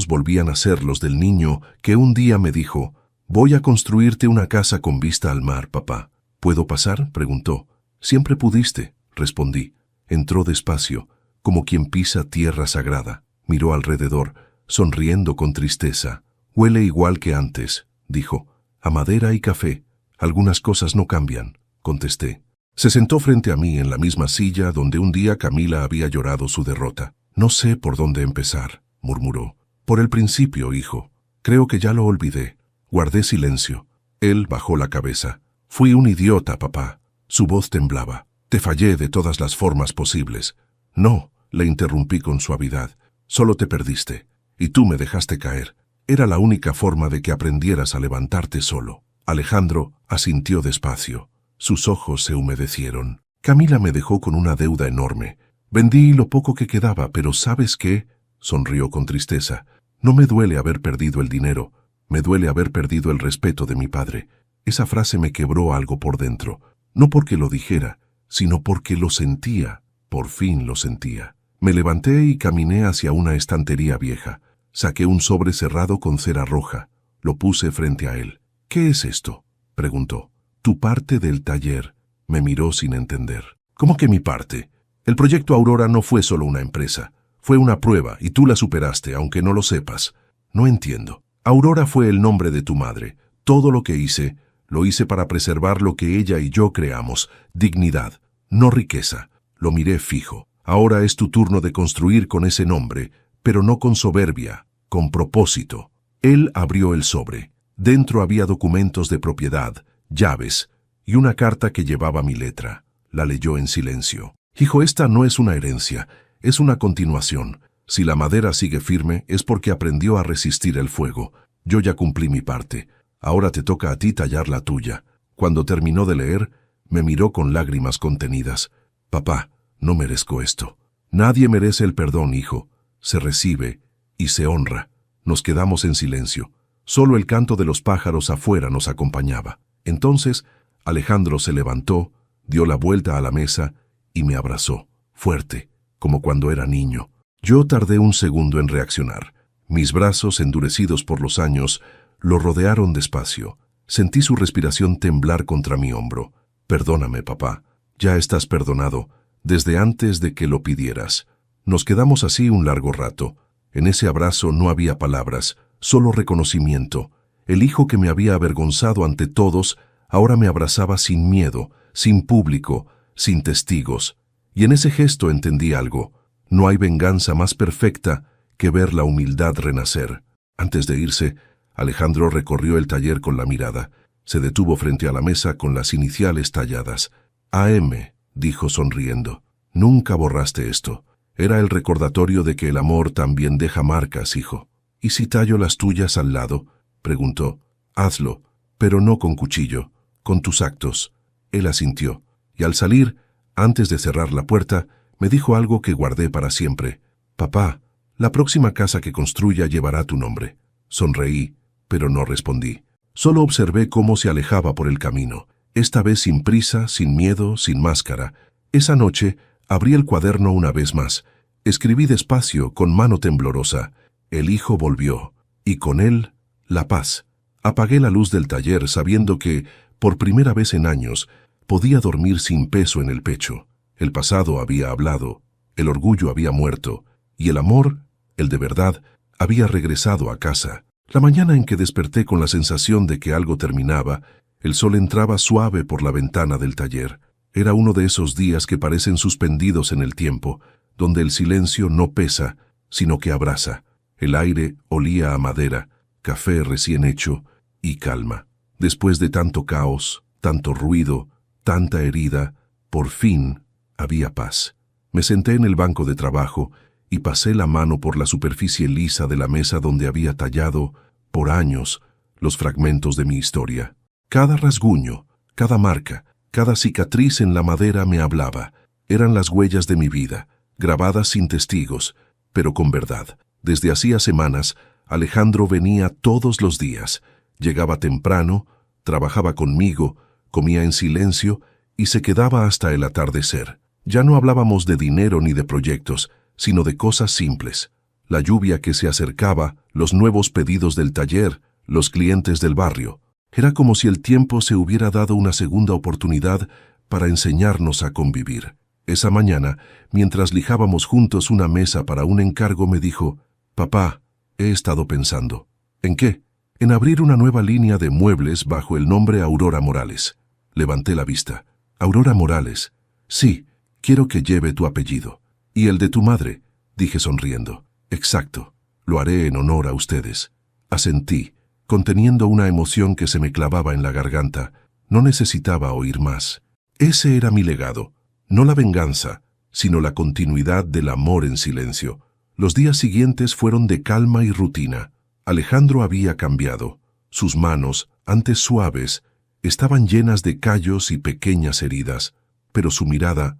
volvían a ser los del niño que un día me dijo: «Voy a construirte una casa con vista al mar, papá». «¿Puedo pasar?», preguntó. «Siempre pudiste», respondí. Entró despacio, como quien pisa tierra sagrada. Miró alrededor, sonriendo con tristeza. «Huele igual que antes», dijo. «A madera y café. Algunas cosas no cambian», contesté. Se sentó frente a mí en la misma silla donde un día Camila había llorado su derrota. «No sé por dónde empezar», murmuró. «Por el principio, hijo. Creo que ya lo olvidé». Guardé silencio. Él bajó la cabeza. «Fui un idiota, papá». Su voz temblaba. «Te fallé de todas las formas posibles». «No», le interrumpí con suavidad. «Solo te perdiste. Y tú me dejaste caer. Era la única forma de que aprendieras a levantarte solo». Alejandro asintió despacio. Sus ojos se humedecieron. «Camila me dejó con una deuda enorme. Vendí lo poco que quedaba, pero ¿sabes qué?», sonrió con tristeza. «No me duele haber perdido el dinero. Me duele haber perdido el respeto de mi padre». Esa frase me quebró algo por dentro. No porque lo dijera, sino porque lo sentía. Por fin lo sentía. Me levanté y caminé hacia una estantería vieja. Saqué un sobre cerrado con cera roja. Lo puse frente a él. «¿Qué es esto?», preguntó. «Tu parte del taller». Me miró sin entender. «¿Cómo que mi parte? El proyecto Aurora no fue solo una empresa. Fue una prueba y tú la superaste, aunque no lo sepas». «No entiendo». «Aurora fue el nombre de tu madre. Todo lo que hice, lo hice para preservar lo que ella y yo creamos. Dignidad, no riqueza». Lo miré fijo. «Ahora es tu turno de construir con ese nombre, pero no con soberbia, con propósito». Él abrió el sobre. Dentro había documentos de propiedad, llaves y una carta que llevaba mi letra. La leyó en silencio. «Hijo, esta no es una herencia, es una continuación. Si la madera sigue firme es porque aprendió a resistir el fuego. Yo ya cumplí mi parte. Ahora te toca a ti tallar la tuya». Cuando terminó de leer, me miró con lágrimas contenidas. «Papá, no merezco esto». «Nadie merece el perdón, hijo. Se recibe y se honra». Nos quedamos en silencio. Solo el canto de los pájaros afuera nos acompañaba. Entonces, Alejandro se levantó, dio la vuelta a la mesa y me abrazó, fuerte, como cuando era niño. Yo tardé un segundo en reaccionar. Mis brazos, endurecidos por los años, lo rodearon despacio. Sentí su respiración temblar contra mi hombro. «Perdóname, papá. Ya estás perdonado, desde antes de que lo pidieras». Nos quedamos así un largo rato. En ese abrazo no había palabras, solo reconocimiento. El hijo que me había avergonzado ante todos, ahora me abrazaba sin miedo, sin público, sin testigos. Y en ese gesto entendí algo. No hay venganza más perfecta que ver la humildad renacer. Antes de irse, Alejandro recorrió el taller con la mirada. Se detuvo frente a la mesa con las iniciales talladas. «AM», dijo sonriendo. «Nunca borraste esto. Era el recordatorio de que el amor también deja marcas, hijo». «¿Y si tallo las tuyas al lado?», preguntó. «Hazlo, pero no con cuchillo, con tus actos». Él asintió, y al salir, antes de cerrar la puerta, me dijo algo que guardé para siempre. «Papá, la próxima casa que construya llevará tu nombre». Sonreí, pero no respondí. Solo observé cómo se alejaba por el camino, esta vez sin prisa, sin miedo, sin máscara. Esa noche abrí el cuaderno una vez más. Escribí despacio, con mano temblorosa. El hijo volvió, y con él, la paz. Apagué la luz del taller sabiendo que, por primera vez en años, podía dormir sin peso en el pecho. El pasado había hablado, el orgullo había muerto, y el amor, el de verdad, había regresado a casa. La mañana en que desperté con la sensación de que algo terminaba, el sol entraba suave por la ventana del taller. Era uno de esos días que parecen suspendidos en el tiempo, donde el silencio no pesa, sino que abraza. El aire olía a madera, café recién hecho y calma. Después de tanto caos, tanto ruido, tanta herida, por fin había paz. Me senté en el banco de trabajo y pasé la mano por la superficie lisa de la mesa donde había tallado, por años, los fragmentos de mi historia. Cada rasguño, cada marca, cada cicatriz en la madera me hablaba. Eran las huellas de mi vida, grabadas sin testigos, pero con verdad. Desde hacía semanas, Alejandro venía todos los días. Llegaba temprano, trabajaba conmigo, comía en silencio y se quedaba hasta el atardecer. Ya no hablábamos de dinero ni de proyectos, sino de cosas simples. La lluvia que se acercaba, los nuevos pedidos del taller, los clientes del barrio. Era como si el tiempo se hubiera dado una segunda oportunidad para enseñarnos a convivir. Esa mañana, mientras lijábamos juntos una mesa para un encargo, me dijo: «Papá, he estado pensando». «¿En qué?» «En abrir una nueva línea de muebles bajo el nombre Aurora Morales». Levanté la vista. «¿Aurora Morales?» «Sí, quiero que lleve tu apellido». «¿Y el de tu madre?», dije sonriendo. «Exacto, lo haré en honor a ustedes». Asentí, conteniendo una emoción que se me clavaba en la garganta. No necesitaba oír más. Ese era mi legado. No la venganza, sino la continuidad del amor en silencio. Los días siguientes fueron de calma y rutina. Alejandro había cambiado. Sus manos, antes suaves, estaban llenas de callos y pequeñas heridas, pero su mirada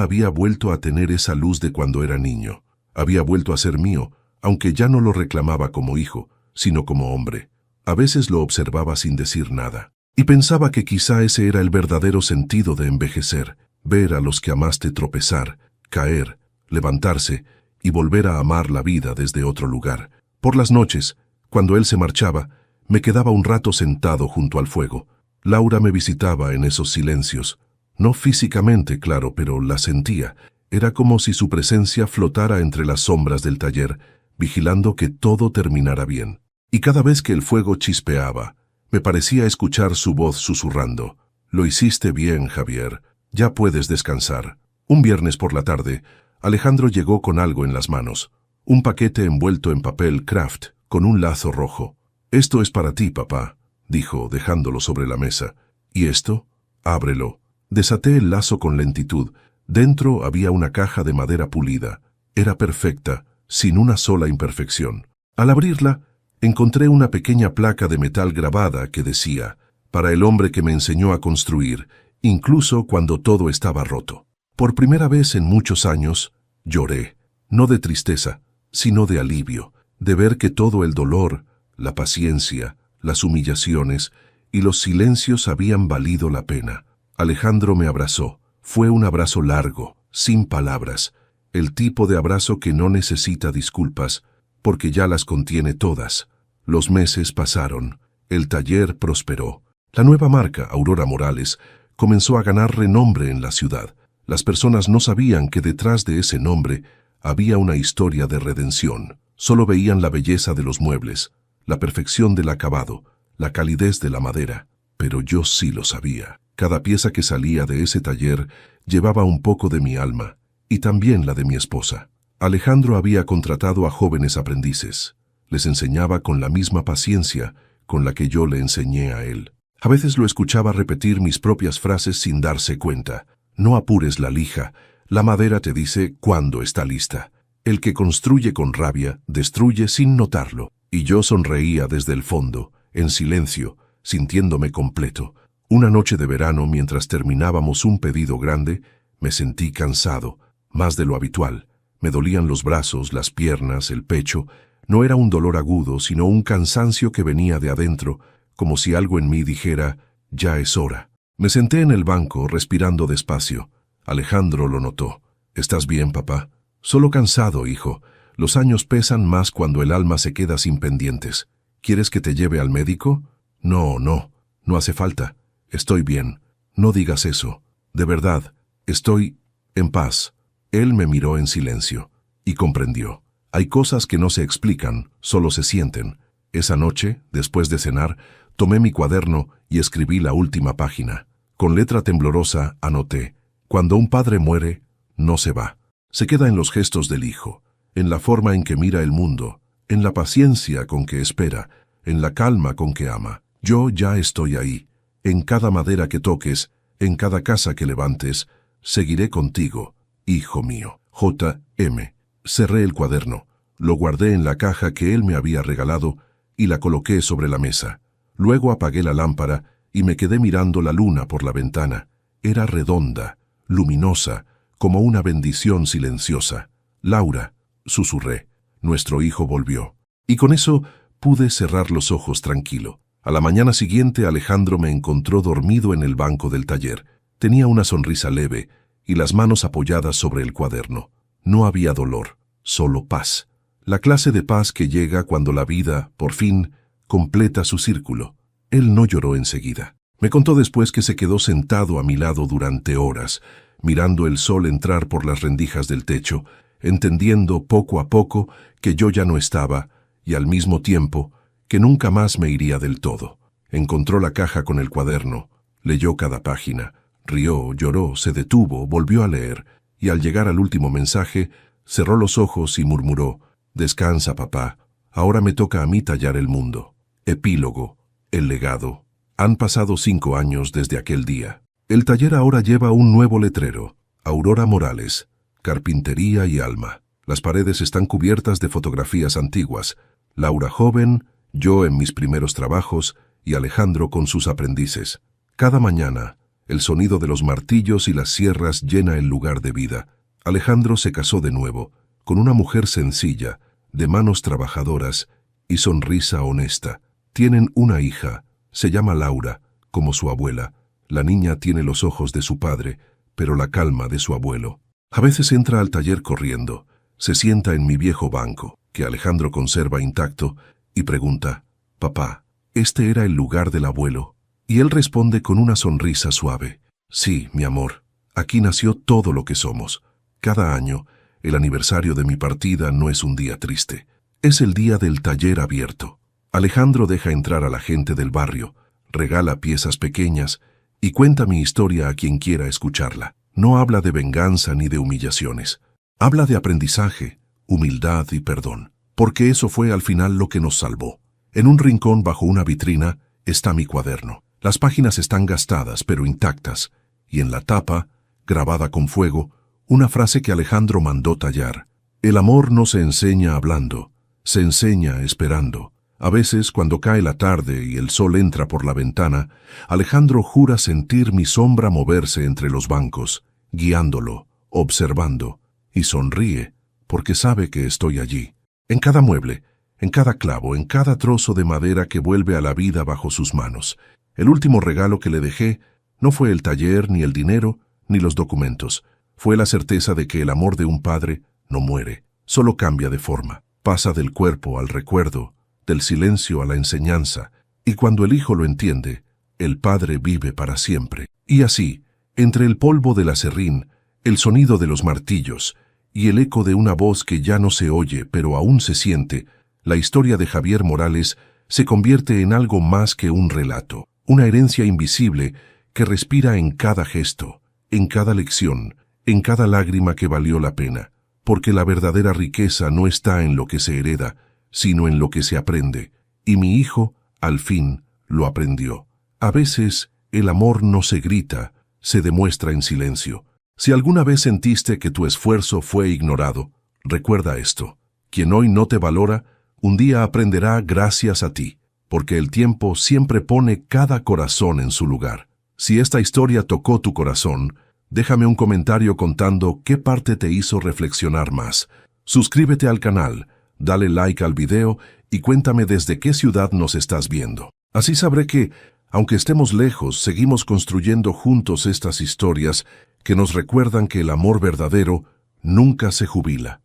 había vuelto a tener esa luz de cuando era niño. Había vuelto a ser mío, aunque ya no lo reclamaba como hijo, sino como hombre. A veces lo observaba sin decir nada, y pensaba que quizá ese era el verdadero sentido de envejecer. Ver a los que amaste tropezar, caer, levantarse y volver a amar la vida desde otro lugar. Por las noches, cuando él se marchaba, me quedaba un rato sentado junto al fuego. Laura me visitaba en esos silencios. No físicamente, claro, pero la sentía. Era como si su presencia flotara entre las sombras del taller, vigilando que todo terminara bien. Y cada vez que el fuego chispeaba, me parecía escuchar su voz susurrando: «Lo hiciste bien, Javier. Ya puedes descansar». Un viernes por la tarde, Alejandro llegó con algo en las manos. Un paquete envuelto en papel craft, con un lazo rojo. «Esto es para ti, papá», dijo, dejándolo sobre la mesa. «¿Y esto? Ábrelo». Desaté el lazo con lentitud. Dentro había una caja de madera pulida. Era perfecta, sin una sola imperfección. Al abrirla, encontré una pequeña placa de metal grabada que decía: «Para el hombre que me enseñó a construir, incluso cuando todo estaba roto». Por primera vez en muchos años, lloré, no de tristeza, sino de alivio, de ver que todo el dolor, la paciencia, las humillaciones y los silencios habían valido la pena. Alejandro me abrazó. Fue un abrazo largo, sin palabras, el tipo de abrazo que no necesita disculpas, porque ya las contiene todas. Los meses pasaron, el taller prosperó. La nueva marca, Aurora Morales, comenzó a ganar renombre en la ciudad. Las personas no sabían que detrás de ese nombre había una historia de redención. Solo veían la belleza de los muebles, la perfección del acabado, la calidez de la madera. Pero yo sí lo sabía. Cada pieza que salía de ese taller llevaba un poco de mi alma, y también la de mi esposa. Alejandro había contratado a jóvenes aprendices. Les enseñaba con la misma paciencia con la que yo le enseñé a él. A veces lo escuchaba repetir mis propias frases sin darse cuenta. «No apures la lija, la madera te dice cuándo está lista». El que construye con rabia, destruye sin notarlo. Y yo sonreía desde el fondo, en silencio, sintiéndome completo. Una noche de verano, mientras terminábamos un pedido grande, me sentí cansado, más de lo habitual. Me dolían los brazos, las piernas, el pecho. No era un dolor agudo, sino un cansancio que venía de adentro, como si algo en mí dijera: «Ya es hora». Me senté en el banco, respirando despacio. Alejandro lo notó. «¿Estás bien, papá?» «Solo cansado, hijo. Los años pesan más cuando el alma se queda sin pendientes. ¿Quieres que te lleve al médico?» «No, no hace falta. Estoy bien. No digas eso. De verdad, estoy en paz». Él me miró en silencio y comprendió. Hay cosas que no se explican, solo se sienten. Esa noche, después de cenar, tomé mi cuaderno y escribí la última página. Con letra temblorosa anoté: «Cuando un padre muere, no se va. Se queda en los gestos del hijo, en la forma en que mira el mundo, en la paciencia con que espera, en la calma con que ama. Yo ya estoy ahí. En cada madera que toques, en cada casa que levantes, seguiré contigo, hijo mío. J.M». Cerré el cuaderno, lo guardé en la caja que él me había regalado y la coloqué sobre la mesa. Luego apagué la lámpara y me quedé mirando la luna por la ventana. Era redonda, luminosa, como una bendición silenciosa. «Laura», susurré, «nuestro hijo volvió». Y con eso pude cerrar los ojos tranquilo. A la mañana siguiente Alejandro me encontró dormido en el banco del taller. Tenía una sonrisa leve y las manos apoyadas sobre el cuaderno. No había dolor, solo paz. La clase de paz que llega cuando la vida, por fin, completa su círculo. Él no lloró enseguida. Me contó después que se quedó sentado a mi lado durante horas, mirando el sol entrar por las rendijas del techo, entendiendo poco a poco que yo ya no estaba, y al mismo tiempo que nunca más me iría del todo. Encontró la caja con el cuaderno, leyó cada página, rió, lloró, se detuvo, volvió a leer, y al llegar al último mensaje, cerró los ojos y murmuró: «Descansa, papá, ahora me toca a mí tallar el mundo». Epílogo, el legado. Han pasado 5 años desde aquel día. El taller ahora lleva un nuevo letrero: Aurora Morales, Carpintería y Alma. Las paredes están cubiertas de fotografías antiguas. Laura joven, yo en mis primeros trabajos y Alejandro con sus aprendices. Cada mañana, el sonido de los martillos y las sierras llena el lugar de vida. Alejandro se casó de nuevo, con una mujer sencilla, de manos trabajadoras y sonrisa honesta. Tienen una hija, se llama Laura, como su abuela. La niña tiene los ojos de su padre, pero la calma de su abuelo. A veces entra al taller corriendo, se sienta en mi viejo banco, que Alejandro conserva intacto, y pregunta: «Papá, ¿este era el lugar del abuelo?». Y él responde con una sonrisa suave: «Sí, mi amor, aquí nació todo lo que somos». Cada año, el aniversario de mi partida no es un día triste. Es el día del taller abierto. Alejandro deja entrar a la gente del barrio, regala piezas pequeñas y cuenta mi historia a quien quiera escucharla. No habla de venganza ni de humillaciones. Habla de aprendizaje, humildad y perdón, porque eso fue al final lo que nos salvó. En un rincón bajo una vitrina está mi cuaderno. Las páginas están gastadas pero intactas, y en la tapa, grabada con fuego, una frase que Alejandro mandó tallar: «El amor no se enseña hablando, se enseña esperando». A veces, cuando cae la tarde y el sol entra por la ventana, Alejandro jura sentir mi sombra moverse entre los bancos, guiándolo, observando, y sonríe, porque sabe que estoy allí. En cada mueble, en cada clavo, en cada trozo de madera que vuelve a la vida bajo sus manos. El último regalo que le dejé no fue el taller, ni el dinero, ni los documentos. Fue la certeza de que el amor de un padre no muere, solo cambia de forma. Pasa del cuerpo al recuerdo, del silencio a la enseñanza, y cuando el hijo lo entiende, el padre vive para siempre. Y así, entre el polvo del aserrín, el sonido de los martillos y el eco de una voz que ya no se oye pero aún se siente, la historia de Javier Morales se convierte en algo más que un relato, una herencia invisible que respira en cada gesto, en cada lección, en cada lágrima que valió la pena, porque la verdadera riqueza no está en lo que se hereda, sino en lo que se aprende, y mi hijo, al fin, lo aprendió. A veces, el amor no se grita, se demuestra en silencio. Si alguna vez sentiste que tu esfuerzo fue ignorado, recuerda esto: quien hoy no te valora, un día aprenderá gracias a ti, porque el tiempo siempre pone cada corazón en su lugar. Si esta historia tocó tu corazón, déjame un comentario contando qué parte te hizo reflexionar más. Suscríbete al canal, dale like al video y cuéntame desde qué ciudad nos estás viendo. Así sabré que, aunque estemos lejos, seguimos construyendo juntos estas historias que nos recuerdan que el amor verdadero nunca se jubila.